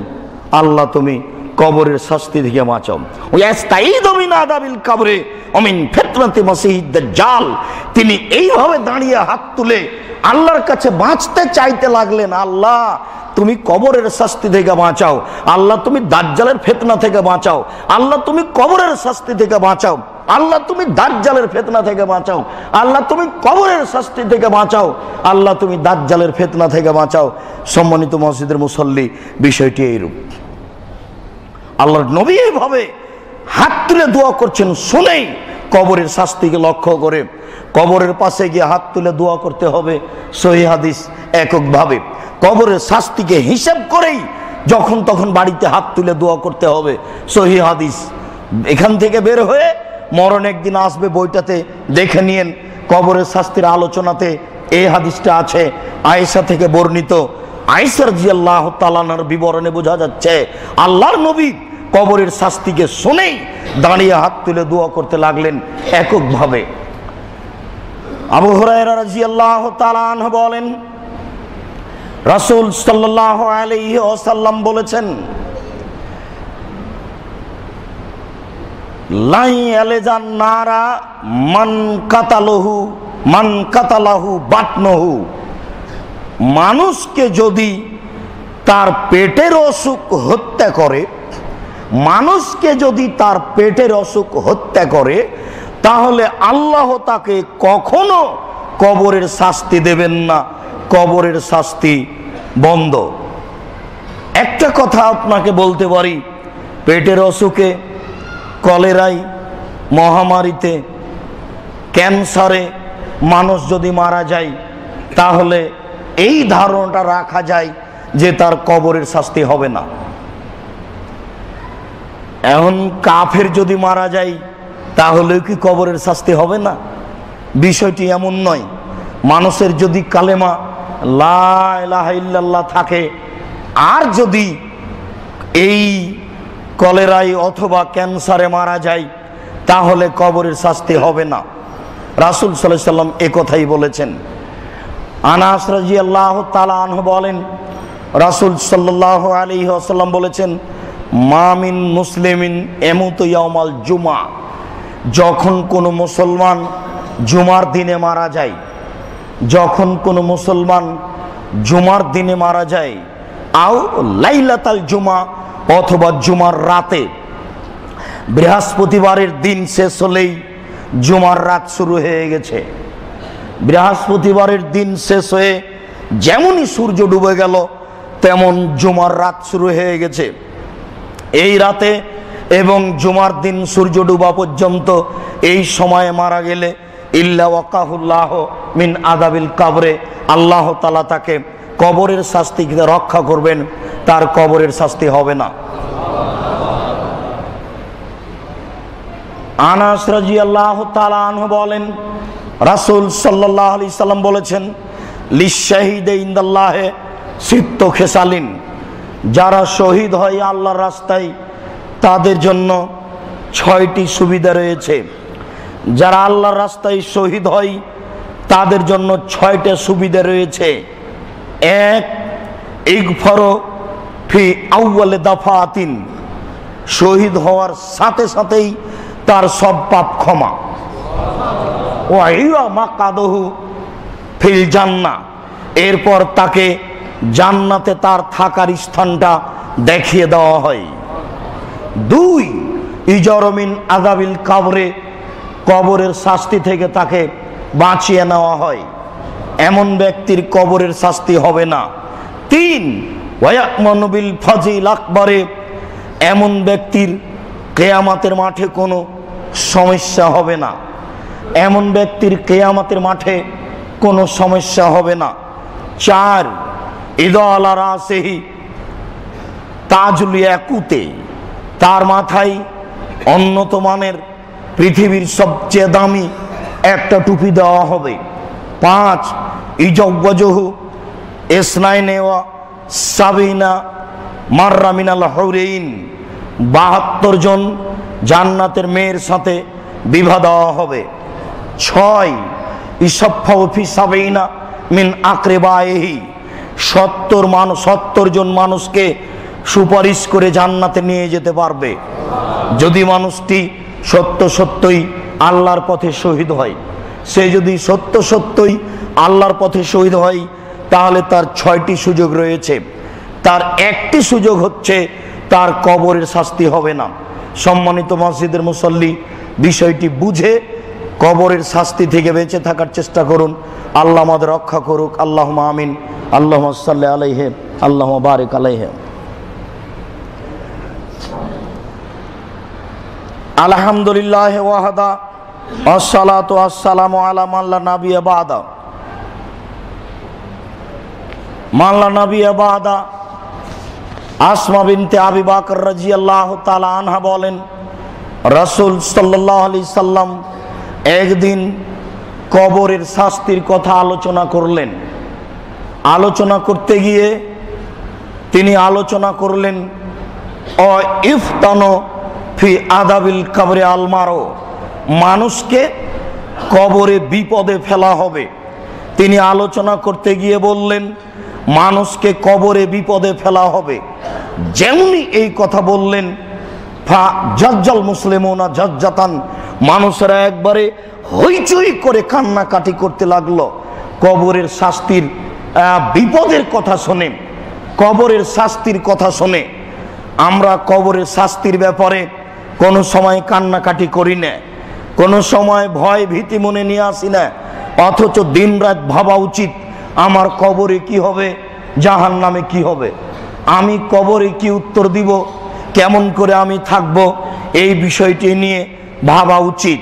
Speaker 1: আল্লাহ তুমি কবরের শাস্তি থেকে বাঁচাও। ওয়াস্তাইযু মিন আযাবিল কবরে ওয়া মিন ফিতনাতি মাসিহিদ দাজ্জাল। তিনি এইভাবে দাঁড়িয়ে হাত তুলে আল্লাহর কাছে বাঁচতে চাইতে লাগলেন, আল্লাহ তুমি কবরের শাস্তি থেকে বাঁচাও, আল্লাহ তুমি দাজ্জালের ফিতনা থেকে বাঁচাও, আল্লাহ তুমি কবরের শাস্তি থেকে বাঁচাও, আল্লাহ তুমি দাজ্জালের ফিতনা থেকে বাঁচাও, আল্লাহ তুমি কবরের শাস্তি থেকে বাঁচাও, আল্লাহ তুমি দাজ্জালের ফিতনা থেকে বাঁচাও। সম্মানিত মসজিদের মুসল্লি, বিষয়টি এইরূপ। আল্লাহর নবী এইভাবে হাত তুলে দোয়া করছেন শুনেই কবরের শাস্তিকে লক্ষ্য করে কবরের পাশে গিয়ে হাত তুলে দোয়া করতে হবে। সহিহ হাদিস এককভাবে কবরের শাস্তিকে হিসাব করেই যখন তখন বাড়িতে হাত তুলে দোয়া করতে হবে। সহিহ হাদিস। এখান থেকে বের হয়ে মরণ একদিন আসবে বইটাতে দেখে নিয়েন, কবরের শাস্তির আলোচনাতে এই হাদিসটা আছে, আয়েশা থেকে বর্ণিত। আয়েশা রাদিয়াল্লাহু তাআলা আনহার বিবরণে বোঝা যাচ্ছে আল্লাহর নবী কবরের শাস্তিকে শুনেই দাঁড়িয়ে হাত তুলে দোয়া করতে লাগলেন এককভাবে। আবু হুরায়রা রাদিয়াল্লাহু তাআলা আনহু বলেন, রাসূল সাল্লাল্লাহু আলাইহি ওয়াসাল্লাম বলেছেন, লাই আলেজান নারা মান কাতালাহু বাতনহু। মানুষকে যদি তার পেটের অসুখ হত্যা করে, মানুষকে যদি তার পেটের অসুখ হত্যা করে, তাহলে আল্লাহ তাকে কখনো কবরের শাস্তি দেবেন না, কবরের শাস্তি বন্ধ। একটা কথা আপনাকে বলতে পারি, পেটের অসুখে, কলেরায়, মহামারীতে, ক্যান্সারে মানুষ যদি মারা যায়, তাহলে এই ধারণাটা রাখা যায় যে তার কবরের শাস্তি হবে না। এখন কাফের যদি মারা যায় তাহলে কি কবরের শাস্তি হবে না? বিষয়টি এমন নয়। মানুষের যদি কালেমা লা ইলাহা ইল্লাল্লাহ থাকে, আর যদি এই কলেরায় অথবা ক্যান্সারে মারা যায়, তাহলে কবরের শাস্তি হবে না। রাসূল সাল্লাল্লাহু আলাইহি ওয়াসাল্লাম একথাই বলেছেন। আনাস রাদিয়াল্লাহু তাআলা আনহু বলেন, রাসূল সাল্লাল্লাহু আলাইহি ওয়াসাল্লাম বলেছেন, মা মিন মুসলিমিন ইয়ামুতু ইয়াউমাল জুমআ। যখন কোনো মুসলমান জুমার দিনে মারা যায়, যখন কোনো মুসলমান জুমার দিনে মারা যায়, আও লাইলাতাল জুমা, অথবা জুমার রাতে, বৃহস্পতিবারের দিন শেষ হলেই জুমার রাত শুরু হয়ে গেছে। বৃহস্পতিবারের দিন শেষ হয়ে যেমনই সূর্য ডুবে গেল, তেমন জুমার রাত শুরু হয়ে গেছে। এই রাতে এবং জুমার দিন সূর্য ডুবা পর্যন্ত এই সময়ে মারা গেলে ইল্লা ওয়াকাহুল্লাহ মিন আযাবিল কবরে, আল্লাহ তাআলা তাকে কবরের শাস্তি থেকে রক্ষা করবেন, তার কবরের শাস্তি হবে না। আনাস রাদিয়াল্লাহু তাআলা আনহু বলেন, রাসূল সাল্লাল্লাহু আলাইহি সাল্লাম বলেছেন, লিশাহিদে ইনদাল্লাহে সিত্ত খেসালিন, যারা শহীদ হয় আল্লাহর রাস্তায় তাদের জন্য 6টি সুবিধা রয়েছে। যারা আল্লাহর রাস্তায় শহীদ হয় তাদের জন্য 6টা সুবিধা রয়েছে। 1, ইগফারু ফি আউয়ালে দাফাতিন, শহীদ হওয়ার সাথে সাথেই তার সব পাপ ক্ষমা। ওয়া ইয়া মাকাদহু ফিল জান্নাহ, এরপর তাকে জান্নাতে তার থাকার স্থানটা দেখিয়ে দেওয়া হয়। 2, ইজরমিন আযাবিল কবরে, কবরের শাস্তি থেকে তাকে বাঁচিয়ে নেওয়া হয়, এমন ব্যক্তির কবরের শাস্তি হবে না। 3, ওয়ায়ামানু বিল ফাজিল আকবরে, এমন ব্যক্তির কিয়ামতের মাঠে কোনো সমস্যা হবে না, এমন ব্যক্তির কিয়ামতের মাঠে কোনো সমস্যা হবে না। 4, ইদা আলা রাসিহি তাজুল ইয়াকুতে, তার মাথায় উন্নত মানের পৃথিবীর সবচেয়ে দামি একটা টুপি দেওয়া হবে। 5, ইজাওয়াজহু ইসনাইনে ওয়া সাবিনা মাররা মিনাল হুরাইন, 72 জন জান্নাতের মেয়ের সাথে বিবাহ দেওয়া হবে। 6, ইসাফাউ ফি সাবিনা মিন আকরিবাইহি, 70 জন মানুষকে সুপারিশ করে জান্নাতে নিয়ে যেতে পারবে যদি মানুষটি সত্যই আল্লাহর পথে শহীদ হয়। সে যদি সত্যই আল্লাহর পথে শহীদ হয় তাহলে তার 6টি সুযোগ রয়েছে। তার একটি সুযোগ হচ্ছে তার কবরের শাস্তি হবে না। সম্মানিত মসজিদের মুসল্লি, বিষয়টি বুঝে কবরের শাস্তি থেকে বেঁচে থাকার চেষ্টা করুন। আল্লাহ আমাদের রক্ষা করুক। আল্লাহুম্মা আমিন। আল্লাহুম্মা সাল্লি আলাইহি, আল্লাহুম্মা বারিক আলাইহি। আলহামদুলিল্লাহ ওয়াহদা, আসসালাতু আসসালামু আলা মান লা নাবিয়্যা বাদা। মান লা নাবিয়্যা বাদা। আসমা বিনতে আবি বকর রাদিয়াল্লাহু তাআলা আনহা বলেন, রাসূল সাল্লাল্লাহু আলাইহি সাল্লাম একদিন কবরের শাস্তির কথা আলোচনা করলেন। আলোচনা করতে গিয়ে তিনি আলোচনা করলেন ও ইফতানো ফি আদাবিল কবরে আলমারো, মানুষকে কবরে বিপদে ফেলা হবে। তিনি আলোচনা করতে গিয়ে বললেন মানুষকে কবরে বিপদে ফেলা হবে। যেমনি এই কথা বললেন, ফা জাজ্জাল মুসলিমুনা জাজ্জাতান, মানুষেরা একবারে হইচই করে কান্নাকাটি করতে লাগলো কবরের শাস্তির বিপদের কথা শুনে, কবরের শাস্তির কথা শুনে। আমরা কবরের শাস্তির ব্যাপারে কোনো সময় কান্নাকাটি করি না, কোনো সময় ভয় ভীতি মনে নিয়ে আসি না, অথচ দিনরাত ভাবা উচিত আমার কবরে কি হবে, জাহান্নামে কি হবে, আমি কবরে কি উত্তর দিব, কেমন করে আমি থাকব, এই বিষয়টি নিয়ে ভাবা উচিত।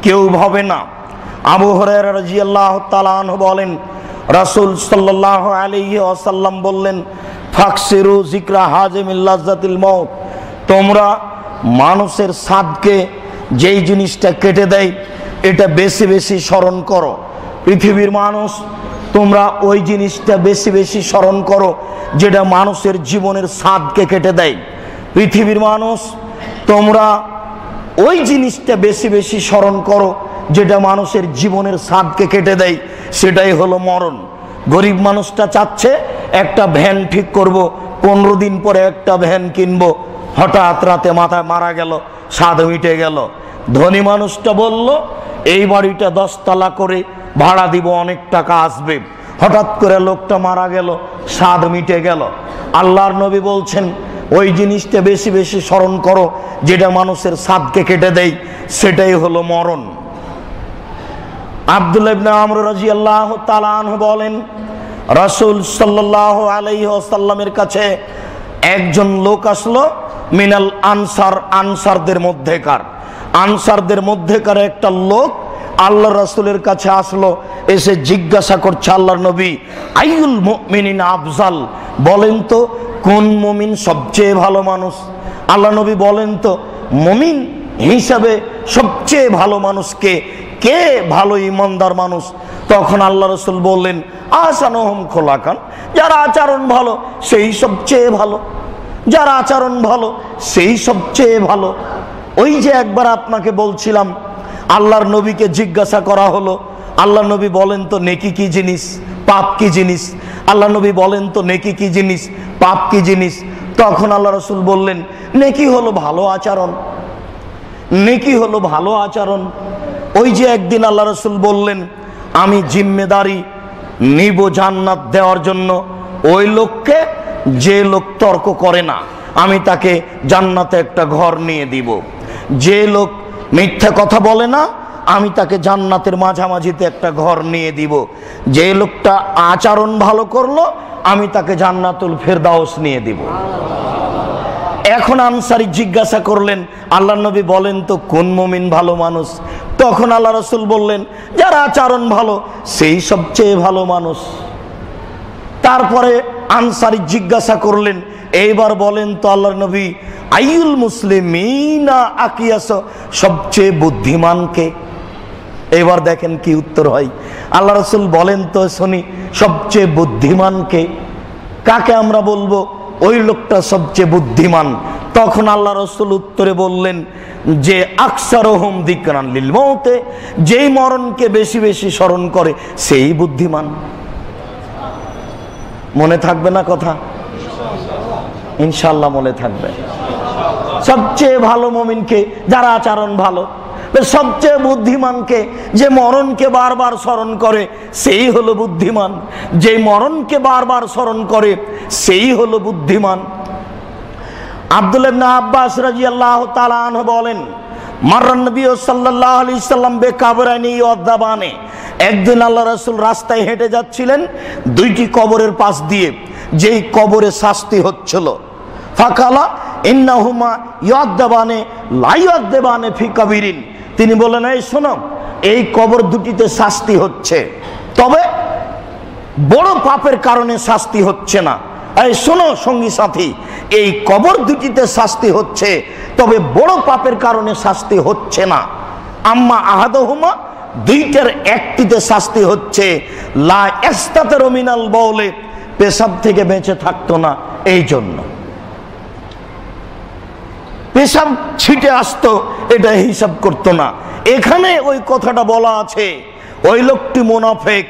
Speaker 1: কেউ ভাবে না। আবু হুরায়রা রাদিয়াল্লাহু তাআলা আনহু বলেন, রাসূল সাল্লাল্লাহু আলাইহি ওয়াসাল্লাম বললেন, ফাকসিরু যিকরা হাজিমিল লাজ্জাতিল মাউত, তোমরা মানুষের স্বাদকে যেই জিনিসটা কেটে দেয় এটা বেশি বেশি স্মরণ করো। পৃথিবীর মানুষ, তোমরা ওই জিনিসটা বেশি বেশি স্মরণ করো যেটা মানুষের জীবনের স্বাদকে কেটে দেয়। পৃথিবীর মানুষ, তোমরা ওই জিনিসটা বেশি বেশি স্মরণ করো যেটা মানুষের জীবনের স্বাদকে কেটে দেয়, সেটাই হলো মরণ। গরিব মানুষটা চাচ্ছে একটা ভ্যান ঠিক করব, 15 দিন পরে একটা ভ্যান কিনবো, হঠাৎ রাতে মাথায় মারা গেল, স্বাদ মিটে গেল। ধনী মানুষটা বলল এই বাড়িটা 10 তলা করে ভাড়া দিব, অনেক টাকা আসবে, হঠাৎ করে লোকটা মারা গেল, স্বাদ মিটে গেল। আল্লাহর নবী বলছেন ওই জিনিসটা বেশি বেশি স্মরণ করো যেটা মানুষের স্বাদকে কেটে দেয়, সেটাই হলো মরণ। আব্দুল্লাহ ইবনে আমর রাদিয়াল্লাহু তাআলা আনহু বলেন, রাসূল সাল্লাল্লাহু আলাইহি ওয়াসাল্লামের কাছে একজন লোক আসলো, মিনাল আনসার, আনসারদের মধ্যেকার একটা লোক আল্লাহ রাসূলের কাছে আসলো, এসে জিজ্ঞাসা করছে, আল্লাহর নবী, আইয়ুল মুমিনিন আফজাল, বলেন তো কোন মুমিন সবচেয়ে ভালো মানুষ? আল্লাহ নবী বলেন তো মুমিন হিসাবে সবচেয়ে ভালো মানুষ কে, কে ভালো ইমানদার মানুষ? তখন আল্লাহ রসুল বললেন, আহসানুহুম খোলাকান, যার আচরণ ভালো সেই সবচেয়ে ভালো, যার আচরণ ভালো সেই সবচেয়ে ভালো। ওই যে একবার আপনাকে বলছিলাম, আল্লাহর নবীকে জিজ্ঞাসা করা হলো, আল্লাহ নবী বলেন তো নেকি কি জিনিস, পাপ কি জিনিস? আল্লাহ নবী বলেন তো নেকি কি জিনিস, পাপ কি জিনিস? তখন আল্লাহ রসুল বললেন, নেকি হলো ভালো আচরণ, নেকি হলো ভালো আচরণ। ওই যে একদিন আল্লাহ রসুল বললেন, আমি জিম্মেদারি নিব জান্নাত দেওয়ার জন্য ওই লোককে, যে লোক তর্ক করে না আমি তাকে জান্নাতে একটা ঘর নিয়ে দিব, যে লোক মিথ্যা কথা বলে না আমি তাকে জান্নাতের মাঝামাঝিতে একটা ঘর নিয়ে দিব, যে লোকটা আচরণ ভালো করলো আমি তাকে জান্নাতুল ফেরদাউস নিয়ে দিব। এখন আনসারী জিজ্ঞাসা করলেন, আল্লাহ নবী বলেন তো কোন মুমিন ভালো মানুষ? তখন আল্লাহ রসুল বললেন, যার আচরণ ভালো সেই সবচেয়ে ভালো মানুষ। তারপরে আনসারী জিজ্ঞাসা করলেন, এইবার বলেন তো আল্লাহর নবী, আইয়ুল মুসলিমিনা আকিয়াস, সবচেয়ে বুদ্ধিমানকে? এবার দেখেন কি উত্তর হয়। আল্লাহ রসুল বলেন তো শুনি, সবচেয়ে বুদ্ধিমানকে? কাকে আমরা বলবো ওই লোকটা সবচেয়ে বুদ্ধিমান? তখন আল্লাহ রসুল উত্তরে বললেন যে আকসারহুম যিকরান লিল মউতে, যেই মরণকে বেশি বেশি স্মরণ করে সেই বুদ্ধিমান। মনে থাকবে না কথা? ইনশাআল্লাহ মনে থাকবে। সবচেয়ে ভালো মুমিনকে, যার আচরণ ভালো। সবচেয়ে বুদ্ধিমানকে, যে মরণকে বারবার স্মরণ করে সেই হলো বুদ্ধিমান, যে মরণকে বারবার স্মরণ করে সেই হলো বুদ্ধিমান। আব্দুল্লাহ ইবনে আব্বাস রাদিয়াল্লাহু তাআলা আনহু বলেন, মাররান নবী সাল্লাল্লাহু আলাইহি সাল্লাম বিকাবরাইনি ইয়াদাবানে, একদিন আল্লাহ রাসূল রাস্তায় হেঁটে যাচ্ছিলেন দুইটি কবরের পাশ দিয়ে, যেই কবরে শাস্তি হচ্ছিল। ফাকালা ইন্নাহুমা ইয়াদাবানে লা ইয়াদাবানে ফি কাবিরিন, তিনি বলেন, এই শোনো, এই কবর দুটিতে শাস্তি হচ্ছে, তবে বড় পাপের কারণে শাস্তি হচ্ছে না। এই শোনো সঙ্গী সাথী, এই কবর দুটিতে শাস্তি হচ্ছে, তবে বড় পাপের কারণে শাস্তি হচ্ছে না। আম্মা আহাদুহুমা, দুইটার একটিতে শাস্তি হচ্ছে, লা ইস্তাতারু মিনাল বাউলে, পেশাব থেকে বেঁচে থাকতো না, এই জন্য পেশাব ছিটে আসতো, এটা হিসাব করতো না। এখানে ওই কথাটা বলা আছে, ওই লোকটি মুনাফিক,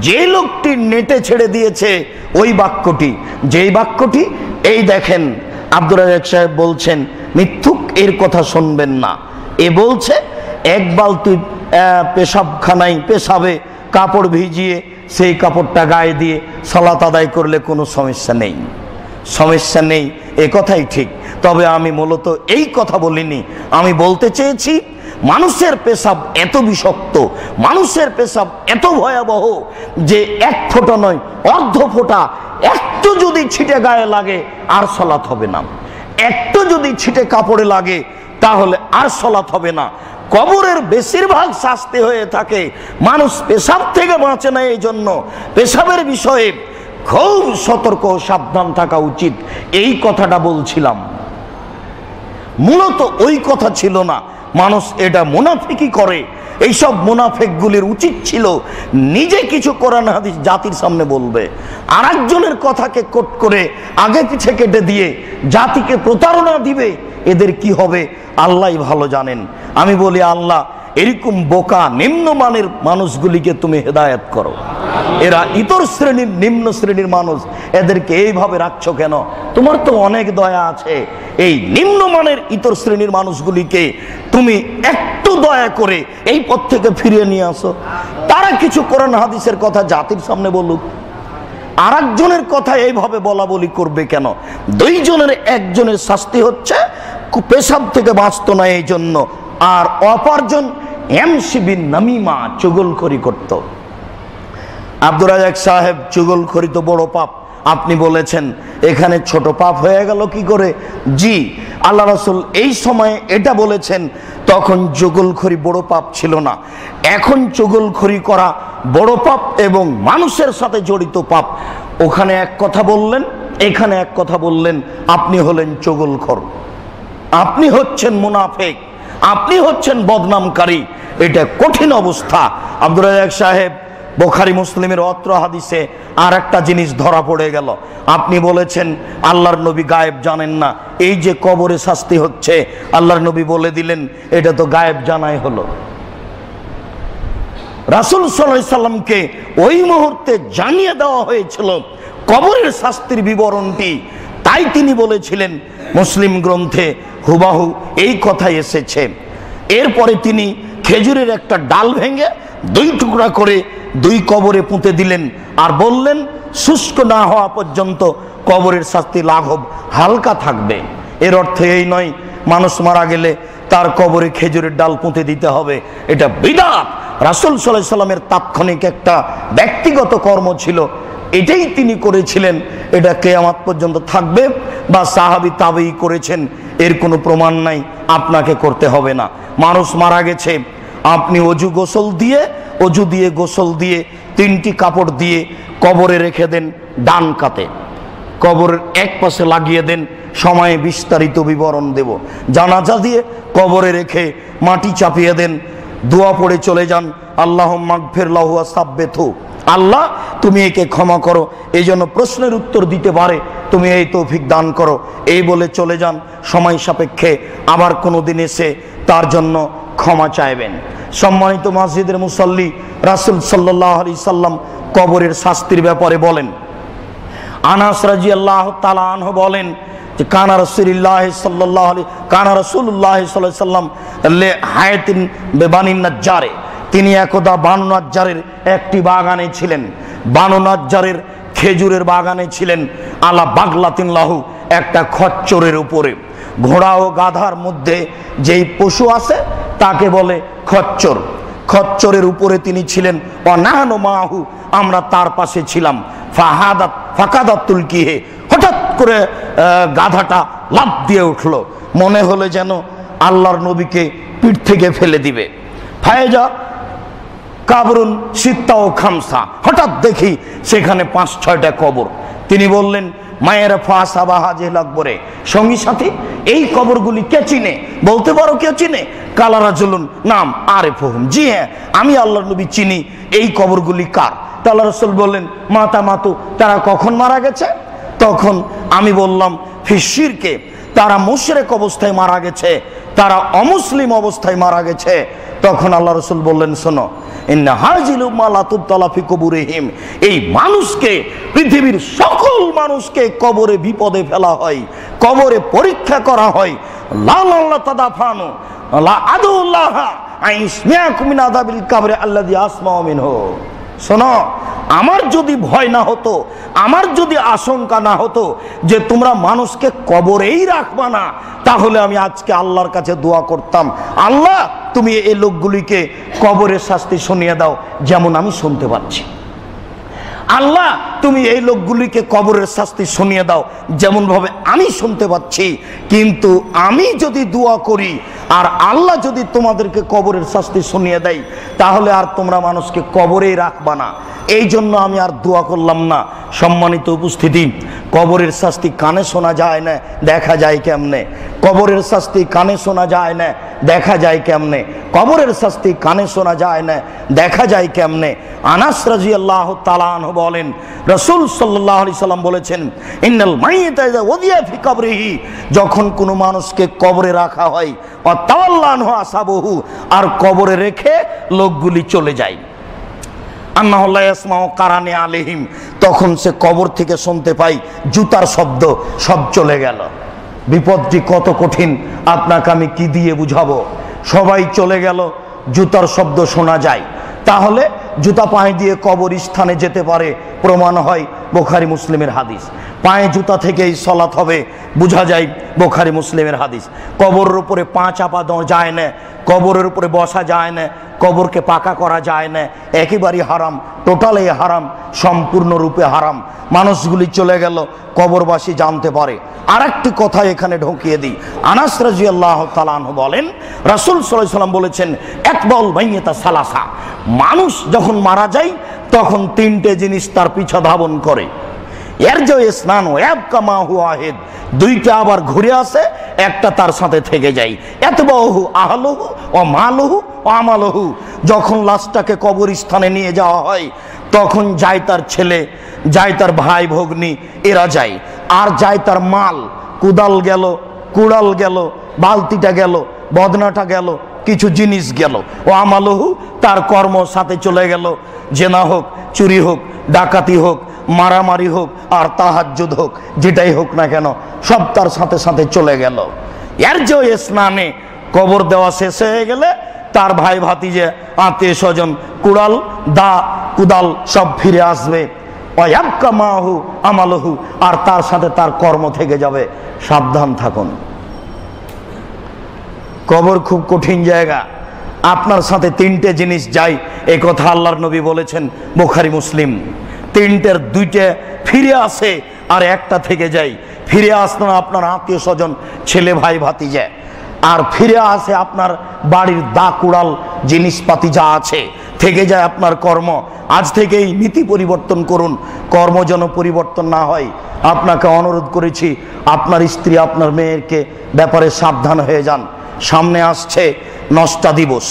Speaker 1: যে লোকটি নেটে ছেড়ে দিয়েছে ওই বাক্যটি, যেই বাক্যটি এই দেখেন আব্দুর রাজ্জাক সাহেব বলছেন, মিথ্যুক এর কথা শুনবেন না। এ বলছে এক বালতি পেশাবখানায় পেশাবে কাপড় ভিজিয়ে সেই কাপড়টা গায়ে দিয়ে সালাত আদায় করলে কোনো সমস্যা নেই, সমস্যা নেই, এ কথাই ঠিক। তবে আমি মূলত এই কথা বলিনি, আমি বলতে চেয়েছি মানুষের পেশাব এত বিষাক্ত, মানুষের পেশাব এত ভয়াবহ যে এক ফোঁটা নয়, অর্ধ ফোঁটা একটু যদি ছিটে গায়ে লাগে আর সালাত হবে না, একটু যদি ছিটে কাপড়ে লাগে তাহলে আর সালাত হবে না। কবরের বেশিরভাগ শাস্তি হয়ে থাকে, মানুষ পেশাব থেকে বাঁচে না, এই জন্য পেশাবের বিষয়ে খুব সতর্ক সাবধান থাকা উচিত, এই কথাটা বলছিলাম। মূলত ওই কথা ছিল না, মানুষ এটা মুনাফিকি করে। এইসব মুনাফিকগুলির উচিত ছিল নিজে কিছু কোরআন হাদিস জাতির সামনে বলবে, আর একজনের কথাকে কোট করে আগে পিছে কেটে দিয়ে জাতিকে প্রতারণা দিবে। এদের কি হবে আল্লাহই ভালো জানেন। আমি বলি, আল্লাহ এরকম বোকা নিম্নমানের মানুষগুলিকে তুমি হেদায়েত করো। এরা ইতর শ্রেণীর, নিম্ন শ্রেণীর মানুষ, এদেরকে এইভাবে রাখছো কেন? তোমার তো অনেক দয়া আছে, এই নিম্নমানের ইতর শ্রেণীর মানুষগুলিকে তুমি একটু দয়া করে এই পথ থেকে ফিরিয়ে নিয়ে আসো। তারা কিছু কোরআন হাদিসের কথা জাতির সামনে বলুক, আর একজনের কথা এইভাবে বলা বলি করবে কেন? দুইজনের একজনের শাস্তি হচ্ছে পেশাব থেকে বাঁচতো না এই জন্য, আর অপরজন এমসিবিন নামিমা, চুগলখড়ি করত। আব্দুর রাজ্জাক সাহেব, চুগলখড়ি তো বড় পাপ, আপনি বলেছেন, এখানে ছোট পাপ হয়ে গেল কি করে? জি, আল্লাহ রাসূল এই সময়ে এটা বলেছেন, তখন চুগলখড়ি বড় পাপ ছিল না, এখন চুগলখড়ি করা বড় পাপ এবং মানুষের সাথে জড়িত পাপ। ওখানে এক কথা বললেন, এখানে এক কথা বললেন, আপনি হলেন চুগলখোর, আপনি হচ্ছেন মুনাফিক, আপনি হচ্ছেন বদনামকারী। এটা কঠিন অবস্থা। আব্দুর রাজ্জাক সাহেব বুখারী মুসলিমের অত্র হাদিসে আর একটা জিনিস ধরা পড়ে গেল। আপনি বলেছেন আল্লাহর নবী গায়েব জানেন না, এই যে কবরে শাস্তি হচ্ছে আল্লাহর নবী বলে দিলেন, এটা তো গায়েব জানাই হলো। রাসূল সাল্লাল্লাহু আলাইহি সাল্লামকে ওই মুহূর্তে জানিয়ে দেওয়া হয়েছিল কবরের শাস্তির বিবরণটি, তাই তিনি বলেছিলেন মুসলিম গ্রন্থে হুবাহু এই কথাই এসেছে। এরপরে তিনি খেজুরের একটা ডাল ভেঙে 2 টুকরা করে 2 কবরে পুঁতে দিলেন আর বললেন শুষ্ক না হওয়া পর্যন্ত কবরের শাস্তি লাঘব হালকা থাকবে। এর অর্থ এই নয় মানুষ মারা গেলে তার কবরে খেজুরের ডাল পুঁতে দিতে হবে, এটা বিদআত। রাসূল সাল্লাল্লাহু আলাইহি সাল্লামের তাৎক্ষণিক একটা ব্যক্তিগত কর্ম ছিল, এটাই তিনি করেছিলেন, এটা কিয়ামত পর্যন্ত থাকবে। বা সাহাবী তাবেঈ করেছেন এর কোনো প্রমাণ নাই, আপনাকে করতে হবে না। মানুষ মারা গেছে, আপনি অজু দিয়ে গোসল দিয়ে 3টি কাপড় দিয়ে কবরে রেখে দেন, ডান কাতে কবরের এক পাশে লাগিয়ে দেন, সময়ে বিস্তারিত বিবরণ দেব। জানাজা দিয়ে কবরে রেখে মাটি চাপিয়ে দেন, দোয়া পড়ে চলে যান, আল্লাহুম্মা গফির লাহু ওয়া সাব্বিতহু, আল্লাহ তুমি একে ক্ষমা করো, এই জন্য প্রশ্নের উত্তর দিতে পারে, তুমি এই তৌফিক দান করো, এই বলে চলে যান। সময় সাপেক্ষে আবার কোনো দিন এসে তার জন্য ক্ষমা চাইবেন। সম্মানিত মসজিদের মুসল্লি, রাসূল সাল্লাল্লাহু আলাইহি সাল্লাম কবরের শাস্তির ব্যাপারে বলেন। আনাস রাদিয়াল্লাহু তাআলা আনহু বলেন যে কানা রাসূলুল্লাহ সাল্লাল্লাহু আলাইহি সাল্লাম লে হায়াতিন বেবানিন নাজ্জারে, তিনি একদা বানু নাজ্জারের একটি বাগানে ছিলেন, বানু নাজ্জারের খেজুরের বাগানে ছিলেন, আলা বাগলাতিন লাহু, একটা খচ্চরের উপরে। ঘোড়া ও গাধার মধ্যে যেই পশু আছে তাকে বলে খচ্চর, খচ্চরের উপরে তিনি ছিলেন। অনাহনু মাহু, আমরা তার পাশে ছিলাম। ফাকাদাতুল কিহে, হঠাৎ করে গাধাটা লাফ দিয়ে উঠলো, মনে হলো যেন আল্লাহর নবীকে পিঠ থেকে ফেলে দিবে। ফায়জা কাবরুন সিত্তা ও খামসা, হঠাৎ দেখি সেখানে 5-6টা কবর। তিনি বললেন মায়ের ফাসাবাহা জেলাকবরে, সঙ্গী সাথী এই কবরগুলি কে চিনে? বলতে পারো কে চিনে? কালা রাজুলুন নাম আরিফুহুম, জি হ্যাঁ আমি আল্লাহর নবী চিনি এই কবরগুলি কার। আল্লাহ রাসূল বললেন মাতামাতু, তারা কখন মারা গেছে? তখন আমি বললাম ফিশিরকে, তারা মুশরিক অবস্থায় মারা গেছে, তারা অমুসলিম অবস্থায় মারা গেছে। তখন আল্লাহ রাসূল বললেন শোনো, ইন্না হাজিলু মালাতুতলা ফি কুবুরিহিম, এই মানুষকে, পৃথিবীর সকল মানুষকে কবরে বিপদে ফেলা হয়, কবরে পরীক্ষা করা হয়। লা লা তাদাফানু লা আদুল্লাহ আইসমিয়াকুম মিন আযাবিল কবর আল্লাযী আসমাউ মিনহু। শোনো, আমার যদি ভয় না হতো, আমার যদি আশঙ্কা না হতো যে তোমরা মানুষকে কবরেই রাখবা না, তাহলে আমি আজকে আল্লাহর কাছে দোয়া করতাম, আল্লাহ তুমি এই লোকগুলিকে কবরের শাস্তি শুনিয়ে দাও যেমন আমি শুনতে পাচ্ছি। আল্লাহ তুমি এই লোকগুলিকে কবরের শাস্তি শুনিয়ে দাও যেমন ভাবে আমি শুনতে পাচ্ছি। কিন্তু আমি যদি দোয়া করি আর আল্লাহ যদি তোমাদেরকে কবরের শাস্তি শুনিয়ে দেয়, তাহলে আর তোমরা মানুষকে কবরেই রাখবা না। এই জন্য আমি আর দোয়া করলাম না। সম্মানিত উপস্থিতি, কবরের শাস্তি কানে শোনা যায় না, দেখা যায় কেমনে? কবরের শাস্তি কানে শোনা যায় না, দেখা যায় কেমনে? কবরের শাস্তি কানে শোনা যায় না, দেখা যায় কেমনে? আনাস রাদিয়াল্লাহু তাআলা আনহু বলেন রাসূল সাল্লাল্লাহু আলাইহি সাল্লাম বলেছেন ইন্নাল মাইয়িতা ইযা ওদিয়া ফি কবরিহি, যখন কোনো মানুষকে কবরে রাখা হয়, ওয়া তাওয়াল্লা আনহু আসহাবুহু, আর কবরে রেখে লোকগুলি চলে যায়, আন্নাহু লা ইয়াসমাউ কারানি আলাইহিম, তখন সে কবর থেকে শুনতে পাই জুতার শব্দ, সব চলে গেল। বিপদটি কত কঠিন আপনাকে আমি কি দিয়ে বুঝাবো? সবাই চলে গেল, জুতার শব্দ শোনা যায়, তাহলে জুতা পায়ে দিয়ে কবর স্থানে যেতে পারে, প্রমাণ হয় বুখারী মুসলিমের হাদিস। পায়ে জুতা থেকেই সালাত হবে, বোঝা যায় বুখারী মুসলিমের হাদিস। কবরের উপরে পা চাপা দেওয়া যায় না, কবরের উপরে বসা যায় না, কবরকে পাকা করা যায় না, একেবারেই হারাম, টোটালি হারাম, সম্পূর্ণরূপে হারাম। মানুষগুলি চলে গেল, কবরবাসী জানতে পারে। আর একটি কথা এখানে ঢুকিয়ে দিই। আনাস রাদিয়াল্লাহু তাআলা আনহু বলেন রাসূল সাল্লাল্লাহু আলাইহি সাল্লাম বলেছেন একবাল মাইয়াতা সালাসা, মানুষ যখন মারা যায় তখন 3টে জিনিস তার পিছা ধাবন করে। এর যে স্নান ও এবকা মাহু আহেদ, 2টা আবার ঘুরে আসে, একটা তার সাথে থেকে যায়। এতবাহু আহলহু ও মালহু ও আমালহু, যখন লাশটাকে কবরস্থানে নিয়ে যাওয়া হয় তখন যায় তার ছেলে, যায় তার ভাই ভগ্নী, এরা যায়। আর যায় তার মাল, কুদাল গেল, কুড়াল গেল, বালতিটা গেল, বদনাটা গেল, কিছু জিনিস গেল। ও আমালহু, তার কর্ম সাথে চলে গেল। জেনা হোক, চুরি হোক, ডাকাতি হোক, মারামারি হোক, আর তাহাজ্জুদ হোক, যেটাই হোক না কেন সব তার সাথে সাথে চলে গেল। এর যে স্নানে কবর দেওয়া শেষ হয়ে গেলে তার ভাই ভাতিজে, আত্মীয় স্বজন, কুড়াল দা কুদাল সব ফিরে আসবে। ওয়ায়াবকা মাহু আমালহু, আর তার সাথে তার কর্ম থেকে যাবে। সাবধান থাকুন, কবর খুব কঠিন জায়গা। আপনার সাথে তিনটে জিনিস যায়, এই কথা আল্লাহর নবী বলেছেন, বুখারী মুসলিম। তিনটের দুইটা ফিরে আসে আর একটা থেকে যায়। ফিরে আসতো না আপনার আত্মীয় স্বজন, ছেলে ভাই ভাতিজা, আর ফিরে আসে আপনার বাড়ির দা কুড়াল জিনিসপাতি যা আছে। থেকে যায় আপনার কর্ম। আজ থেকেই নীতি পরিবর্তন করুন, কর্ম যেন পরিবর্তন না হয়। আপনাকে অনুরোধ করেছি, আপনার স্ত্রী, আপনার মেয়েকে ব্যাপারে সাবধান হয়ে যান। সামনে আসছে নষ্টা দিবস,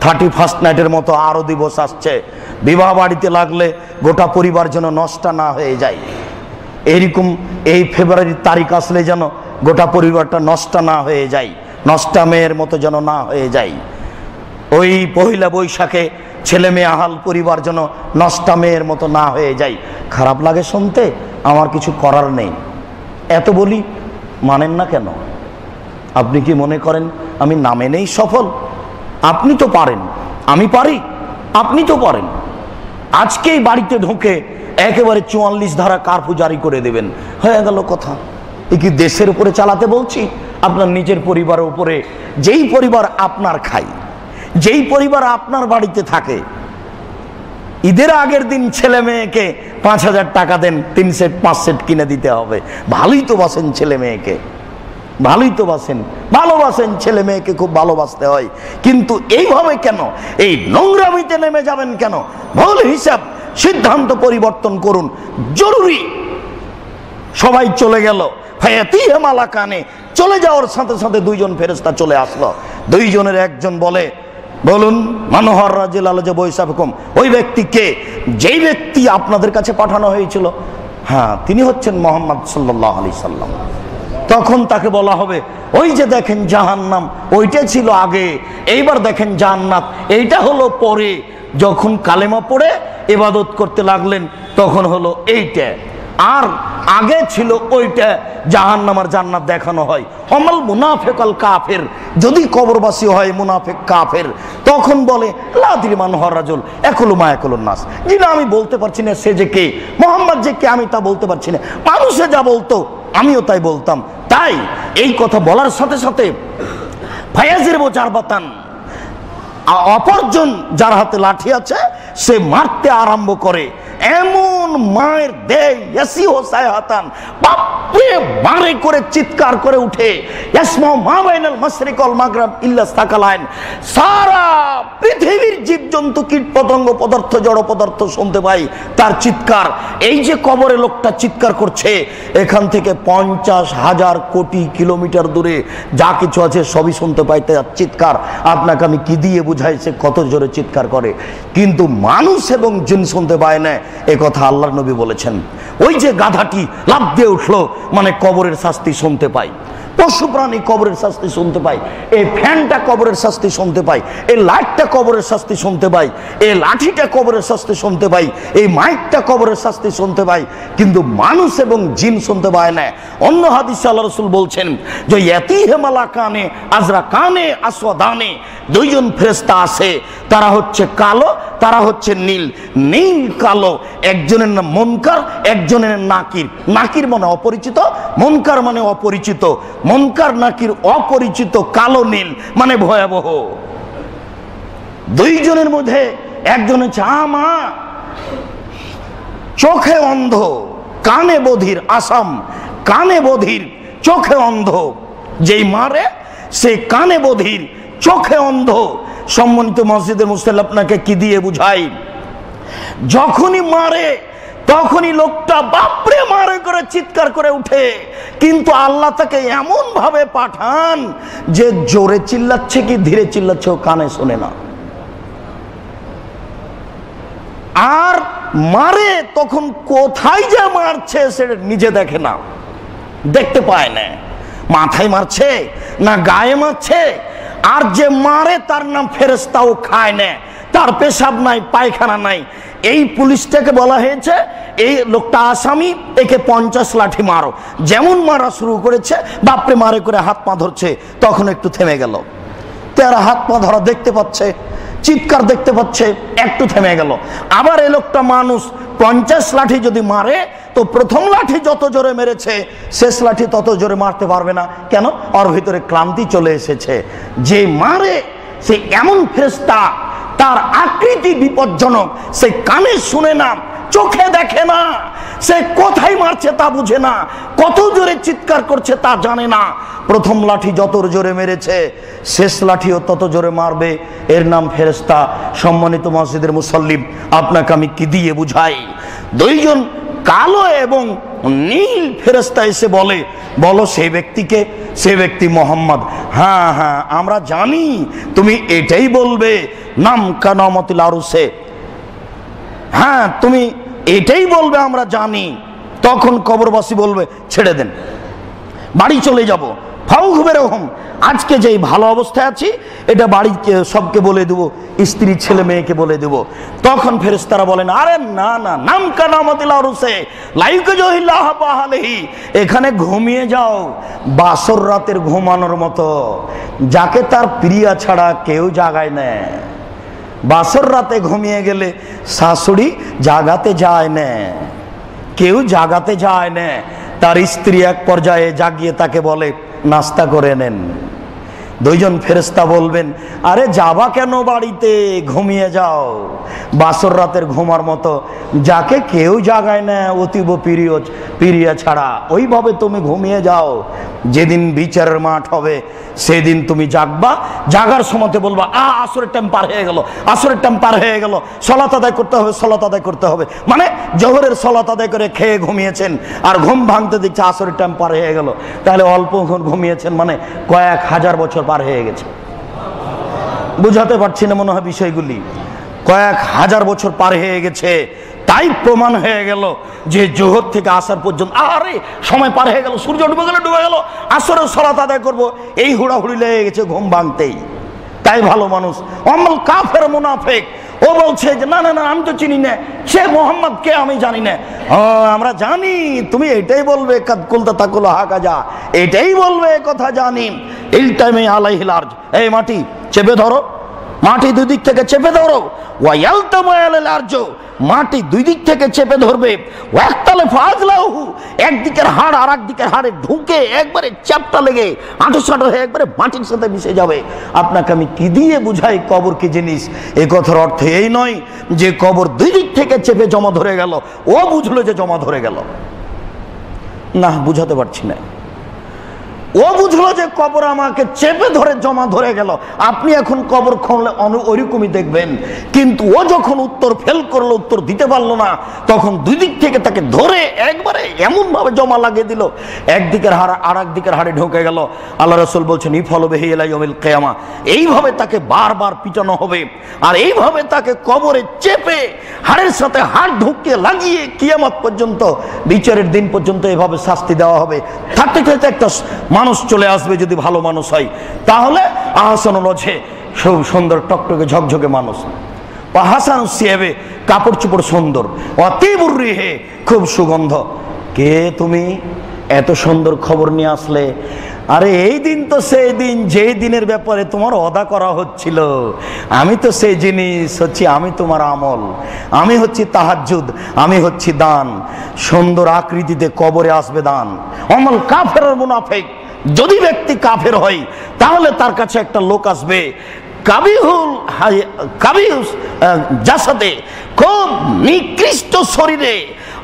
Speaker 1: 31st নাইটের মতো আরও দিবস আসছে। বিবাহ বাড়িতে লাগলে গোটা পরিবার যেন নষ্টা না হয়ে যায়। এইরকম এই ফেব্রুয়ারির তারিখ আসলে যেন গোটা পরিবারটা নষ্টা না হয়ে যায়, নষ্টা মেয়ের মতো যেন না হয়ে যায়। ওই পহিলা বৈশাখে ছেলে মেয়ে আহাল পরিবার যেন নষ্টা মেয়ের মতো না হয়ে যায়। খারাপ লাগে শুনতে, আমার কিছু করার নেই। এত বলি, মানেন না কেন? আপনি কি মনে করেন আমি না মেনেই সফল? আপনি তো পারেন, আমি পারি, আপনি তো পারেন। আজকেই বাড়িতে ঢুকে একেবারে 44 ধারা কারফিউ জারি করে দেবেন, হয়ে গেল কথা। এ কি দেশের উপরে চালাতে বলছি? আপনার নিজের পরিবারের উপরে। যেই পরিবার আপনার খায়, যেই পরিবার আপনার বাড়িতে থাকে, ঈদের আগের দিন ছেলে মেয়েকে 5000 টাকা দেন, 3 সেট 5 সেট কিনে দিতে হবে। ভালোই তো বাসেন ছেলে মেয়েকে, ভালোই তো বাসেন, ভালোবাসেন ছেলে মেয়েকে, খুব ভালোবাসতে হয়। কিন্তু এইভাবে কেন, এই নোংরামিতে নেমে যাবেন কেন? ভুল হিসাব, সিদ্ধান্ত পরিবর্তন করুন, জরুরি। সবাই চলে গেল, ফায়াতিহে মালাকানে, চলে যাওয়ার সাথে সাথে দুইজন ফেরেশতা চলে আসলো। দুইজনের একজন বলে, বলুন মানহর রাজিল আলাজে বৈসাফকুম, ওই ব্যক্তি কে? যেই ব্যক্তি আপনাদের কাছে পাঠানো হয়েছিল, হ্যাঁ তিনি হচ্ছেন মুহাম্মদ সাল্লাল্লাহু আলাইহি সাল্লাম। তখন তাকে বলা হবে, ওই যে দেখেন জাহান্নাম, ওইটা ছিল আগে, এইবার দেখেন জান্নাত, এইটা হলো পরে। যখন কালেমা পড়ে ইবাদত করতে লাগলেন তখন হলো এইটা, আর আগে ছিল ওইটা। জাহান্নাম আর জান্নাত দেখানো হয়। অমাল মুনাফিকাল কাফের, যদি কবরবাসী হয় মুনাফিক কাফের, তখন বলে লাদির মানহর রাজুল একুলু মা একুলুন নাস, জি না আমি বলতে পারছি না সে যে কে, মোহাম্মদ যে কে আমি তা বলতে পারছি না। মানুষে যা বলতো আমিও তাই বলতাম। তাই এই কথা বলার সাথে সাথে ফায়াজের বোজারবাতান, অপরজন যার হাতে লাঠি আছে সে মারতে আরম্ভ করে। এমন মায়ের দেয় ইয়াসি হোসায় হাতান, বাপরে মারে করে চিৎকার করে উঠে। ইয়াসমা মা বাইনাল মাশরিক ওয়াল মাগরিব ইল্লা সাকালাইন, সারা পৃথিবীর জীবজন্তু কীট পতঙ্গ পদার্থ জড় পদার্থ শুনতে পাই তার চিৎকার। এই যে কবরে লোকটা চিৎকার করছে, এখান থেকে 50,000 কোটি কিলোমিটার দূরে যা কিছু আছে সবই শুনতে পাই তার চিৎকার। আপনাকে আমি কি দিয়ে বুঝাই সে কত জোরে চিৎকার করে? কিন্তু মানুষ এবং জিন শুনতে পায় না, এ কথা আল্লাহর নবী বলেছেন। ওই যে গাধাটি লাফ দিয়ে উঠলো, মানে কবরের শাস্তি শুনতে পাই। পশু প্রাণী কবরের শাস্তি শুনতে পাই, এই ফ্যানটা কবরের শাস্তি শুনতে পাই, এই লাইটটা কবরের শাস্তি শুনতে পাই, এই লাঠিটা কবরের শাস্তি শুনতে পাই, এই মাইকটা কবরের শাস্তি শুনতে পাই, কিন্তু মানুষ এবং জিন শুনতে পায় না। অন্য হাদিসে আল্লাহ রাসূল বলছেন যে ইয়াতিহে মালাকানে আজরা কানে আসওয়াদানে, দুইজন ফেরেশতা আছে, তারা হচ্ছে কালো, তারা হচ্ছে নীল। নীল কালো, একজনের নাম মুনকার, একজনের নাকির। নাকির মানে অপরিচিত, মুনকার মানে অপরিচিত। মুনকার নাকির অপরিচিত, কালো নীল মানে ভয়াবহ। দুইজনের মধ্যে একজন হচ্ছে আমা, চোখে অন্ধ, কানে বধির। আসাম, কানে বধির, চোখে অন্ধ। যেই মারে সে কানে বধির, চোখে অন্ধ। সম্মানিত মসজিদের মুসল্লি, আপনাকে কি দিয়ে বুঝাই? যখনই মারে তখনই লোকটা বাপরে মারে করে চিৎকার করে উঠে, কিন্তু আল্লাহ তাকে এমন ভাবে পাঠান যে জোরে চিল্লাচ্ছে কি ধীরে চিল্লাচ্ছে ও কানে শোনে না। মারে তখন কোথায় যে মারছে সেটা নিজে দেখে না, দেখতে পায় না, মাথায় মারছে না গায়ে মারছে। আর যে মারে তার নাম ফেরেশতাও খায় না, তার পেশাব নাই পায়খানা নাই। এই পুলিশটাকে বলা হয়েছে এই লোকটা আসামি, একে 50 লাঠি মারো। যেমন মারা শুরু করেছে বাপরে মারে করে হাত পা ধরছে, তখন একটু থেমে গেল। তারা হাত পা ধরা দেখতে পাচ্ছে, চিৎকার দেখতে পাচ্ছে, একটু থেমে গেল। আবার এই লোকটা মানুষ, 50 লাঠি যদি মারে তো প্রথম লাঠি যত জোরে মেরেছে শেষ লাঠি তত জোরে মারতে পারবে না। কেন? ওর ভিতরে ক্লান্তি চলে এসেছে। যে মারে সে এমন ফেরেশতা, তার আকৃতি বিপজ্জনক, সে কানে শুনে না, চোখে দেখে না, সে কোথায় মারছে তা বুঝে না, কত জোরে চিৎকার করছে তা জানে না। প্রথম লাঠি যত জোরে মেরেছে শেষ লাঠিও তত জোরে মারবে, এর নাম ফেরেশতা। সম্মানিত মসজিদের মুসল্লি, আপনাকে আমি কি দিয়ে বুঝাই? দুইজন কালো এবং নীল ফেরেশতা এসে বলে, বলো সেই ব্যক্তিকে? সে ব্যক্তি মোহাম্মদ। হ্যাঁ হ্যাঁ আমরা জানি তুমি এটাই বলবে, নাম কানামতিল আরুসে। হ্যাঁ তুমি এটাই বলবে, আমরা জানি। তখন কবরবাসী বলবে ছেড়ে দেন, বাড়ি চলে যাব। ফাউঘবেরহম, আজকে যেই ভালো অবস্থায় আছি এটা বাড়িকে সবকে বলে দেবো, স্ত্রী ছেলে মেয়েকে বলে দেবো। তখন ফেরেশতারা বলেন, আরে না না, নাম কানামতিল আরুসে লাইকে জহিল্লাহ বাহালেহি, এখানে ঘুমিয়ে যাও বাসর রাতের ঘুমানোর মতো, যাকে তার প্রিয়া ছাড়া কেউ জাগায় না। বাসর রাতে ঘুমিয়ে গেলে শাশুড়ি জাগাতে যায় না, কেউ জাগাতে যায় না। তার স্ত্রী এক পর্যায়ে জাগিয়ে তাকে বলে নাস্তা করে নেন। দুইজন ফেরেশতা বলবেন, আরে যাবা কেন বাড়িতে, ঘুমিয়ে যাও বাসর রাতের ঘুমার মতো, যাকে কেউ জাগায় না অতীব প্রিয়া ছাড়া, ওইভাবে তুমি ঘুমিয়ে যাও। যেদিন বিচারের মাঠ হবে সেদিন তুমি জাগবা, জাগার সময়তে বলবা আসরের টাইম পার হয়ে গেল, আসরের টাইম পার হয়ে গেল, সলাত আদায় করতে হবে, সলাত আদায় করতে হবে। মানে জোহরের সলাত আদায় করে খেয়ে ঘুমিয়েছেন, আর ঘুম ভাঙতে দেখছে আসরের টাইম পার হয়ে গেল, তাহলে অল্প ঘুমিয়েছেন, মানে কয়েক হাজার বছর পার হয়ে গেছে। বুঝাতে পারছি না মনে হয় বিষয়গুলি, কয়েক হাজার বছর পার হয়ে গেছে। তাই প্রমাণ হয়ে গেল যে জোহর থেকে আসর পর্যন্ত আরে সময় পার হয়ে গেল, সূর্য ডুবে গেল, ডুবে গেল, আসরের সালাত আদায় করব, এই হুড়াহুড়ি লেগে গেছে ঘুম ভাঙতেই। তাই ভালো মানুষ অমল কাফের মুনাফিক, ও বলছে যে না না না আমি তো চিনি না, সে মোহাম্মদ কে আমি জানি না। আমরা জানি তুমি এটাই বলবে, কাদকুলতা তাকুল হাকাজা, এটাই বলবে, কথা জানি। এই টাইমে আলাইহিল আরজ, এই মাটি চেপে ধরো, মাটি দুই দিক থেকে চেপে ধরো। ওয়ায়ালতামু আলাল আরজ, মাটি দুই দিক থেকে চেপে ধরবে। ওয়াক্তালে ফাজলাহু, একদিকের হাড় আর একদিকের হাড়ে ঢুকে একবারে চ্যাপটা লেগে আঁটো হয়ে একবারে মাটির সাথে মিশে যাবে। আপনাকে আমি কি দিয়ে বুঝাই কবর কি জিনিস? এই কথার অর্থ এই নয় যে কবর দুই দিক থেকে চেপে জমা ধরে গেল, ও বুঝলো যে জমা ধরে গেল, না বুঝাতে পারছি না। ও বুঝলো যে কবর আমাকে চেপে ধরে জমা ধরে গেল। আপনি এখন কবর খুঁড়লে ওইরকমই দেখবেন, কিন্তু ও যখন উত্তর ফেল করলো, উত্তর দিতে পারলো না, তখন দুই দিক থেকে তাকে ধরে একবারে এমন ভাবে জমা লাগিয়ে দিল, একদিকের হাড় আর একদিকের হাড়ে ঢুকে গেল। আল্লাহ রাসূল বলছেন ইফালু বিহি ইলা ইয়াউমিল কিয়ামা, এইভাবে তাকে বারবার পিটানো হবে, আর এইভাবে তাকে কবরে চেপে হাড়ের সাথে হাড় ঢুকিয়ে লাগিয়ে কিয়ামত পর্যন্ত, বিচারের দিন পর্যন্ত এভাবে শাস্তি দেওয়া হবে। থাকতে থাকতে একটা মানুষ চলে আসবে, যদি ভালো মানুষ হয় তাহলে আহসানুল ওয়াজহে, খুব সুন্দর টকটকে ঝকঝকে মানুষ, হাসান সিয়াবে, কাপড় চোপড় সুন্দর, অতীবুর রিহে, খুব সুগন্ধ। কে তুমি? এত সুন্দর খবর নিয়ে আসলে? আরে এই দিন তো সেই দিন যেই দিনের ব্যাপারে তোমার ওয়াদা করা হচ্ছিল। আমি তো সেই জিনিস হচ্ছি, আমি তোমার আমল, আমি হচ্ছি তাহাজ্জুদ, আমি হচ্ছি দান। সুন্দর আকৃতিতে কবরে আসবে দান। আমল কাফের আর মুনাফিক, যদি ব্যক্তি কাফের হয় তাহলে তার কাছে একটা লোক আসবে কাবিহুস জাসাদে, খুব নিকৃষ্ট শরীরে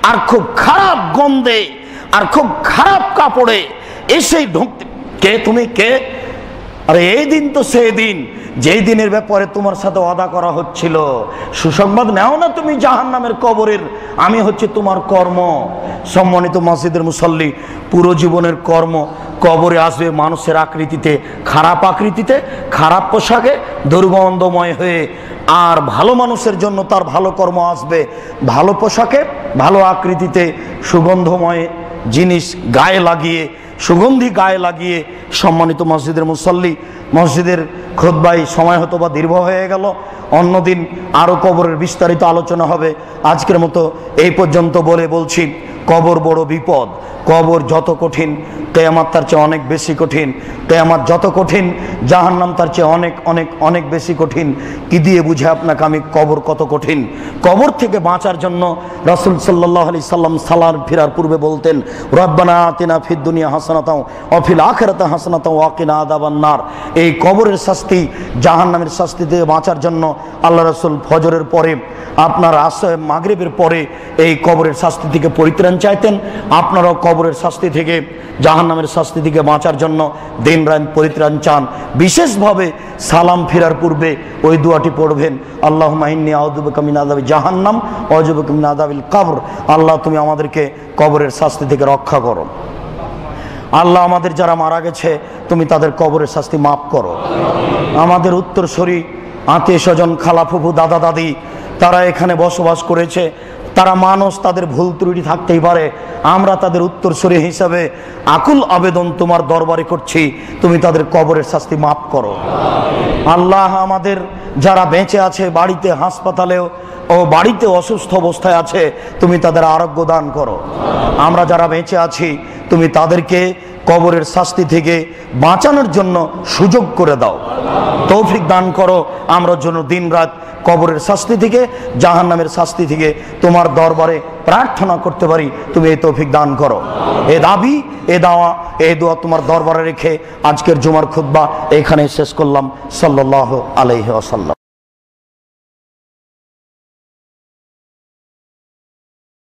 Speaker 1: আর খুব খারাপ গন্ধে আর খুব খারাপ কাপড়ে এসে ঢুকতে, কে তুমি কে? আরে এই দিন তো সেই দিন যেই দিনের ব্যাপারে তোমার সাথে ওয়াদা করা হচ্ছিল। সুসংবাদ নাও না তুমি জাহান্নামের কবরের, আমি হচ্ছে তোমার কর্ম। সম্মানিত মসজিদের মুসল্লি, পুরো জীবনের কর্ম কবরে আসবে মানুষের আকৃতিতে, খারাপ আকৃতিতে, খারাপ পোশাকে, দুর্গন্ধময় হয়ে। আর ভালো মানুষের জন্য তার ভালো কর্ম আসবে ভালো পোশাকে, ভালো আকৃতিতে, সুগন্ধময় জিনিস গায়ে লাগিয়ে, সুগন্ধি গায়ে লাগিয়ে। সম্মানিত মসজিদের মুসল্লি, মসজিদের খুতবায় সময় হয়তো বা দীর্ঘ হয়ে গেল, অন্যদিন আরও কবরের বিস্তারিত আলোচনা হবে। আজকের মতো এই পর্যন্ত বলে বলছি, কবর বড় বিপদ। কবর যত কঠিন, কিয়ামত তার চেয়ে অনেক বেশি কঠিন। কিয়ামত যত কঠিন, জাহান্নাম তার চেয়ে অনেক অনেক অনেক বেশি কঠিন। কি দিয়ে বুঝে আপনাকে আমি কবর কত কঠিন? কবর থেকে বাঁচার জন্য রাসূল সাল্লাল্লাহু আলাইহি সাল্লাম সালার ফেরার পূর্বে বলতেন, রব্বানা আতিনা ফিদ দুনিয়া হাসানাতাও ওয়া ফিল আখিরাতি হাসানাতাও ওয়া কিনা আযাবান নার। এই কবরের শাস্তি, জাহান্নামের শাস্তি থেকে বাঁচার জন্য আল্লাহ রাসূল ফজরের পরে, আপনার আসর মাগরিবের পরে এই কবরের শাস্তি থেকে পরিত্রাণ চাইতেন। আপনারাও কবরের শাস্তি থেকে, জাহান্নামের শাস্তি থেকে বাঁচার জন্য দিনরাত পরিত্রাণ চান। বিশেষভাবে সালাম ফেরার পূর্বে ওই দোয়াটি পড়বেন, আল্লাহুম্মা ইন্নী আউযু বিকা মিন আযাবি জাহান্নাম ওয়া আউযু বিকা মিন আযাবিল কবর। আল্লাহ তুমি আমাদেরকে কবরের শাস্তি থেকে রক্ষা করো। আল্লাহ আমাদের যারা মারা গেছে তুমি তাদের কবরের শাস্তি মাফ করো। আমাদের উত্তরসূরি আত্মীয় স্বজন, খালা ফুফু, দাদা দাদি, তারা এখানে বসবাস করেছে, তারা মানুষ, তাদের ভুল ত্রুটি থাকতেই পারে। আমরা তাদের উত্তরসূরি হিসাবে আকুল আবেদন তোমার দরবারে করছি, তুমি তাদের কবরের শাস্তি মাফ করো। আল্লাহ আমাদের যারা বেঁচে আছে, বাড়িতে, হাসপাতালেও ও বাড়িতে অসুস্থ অবস্থায় আছে, তুমি তাদের আরোগ্য দান করো। আমরা যারা বেঁচে আছি তুমি তাদেরকে কবরের শাস্তি থেকে বাঁচানোর জন্য সুযোগ করে দাও, তৌফিক দান করো। আমরা জন্য দিনরাত কবরের শাস্তি থেকে, জাহান্নামের শাস্তি থেকে তোমার দরবারে প্রার্থনা করতে পারি, তুমি এই তৌফিক দান করো। এ দাবি, এ দাওয়া, এই দোয়া তোমার দরবারে রেখে আজকের জুমার খুতবা এখানে শেষ করলাম। সাল্লাল্লাহু আলাইহি ওয়াসাল্লাম।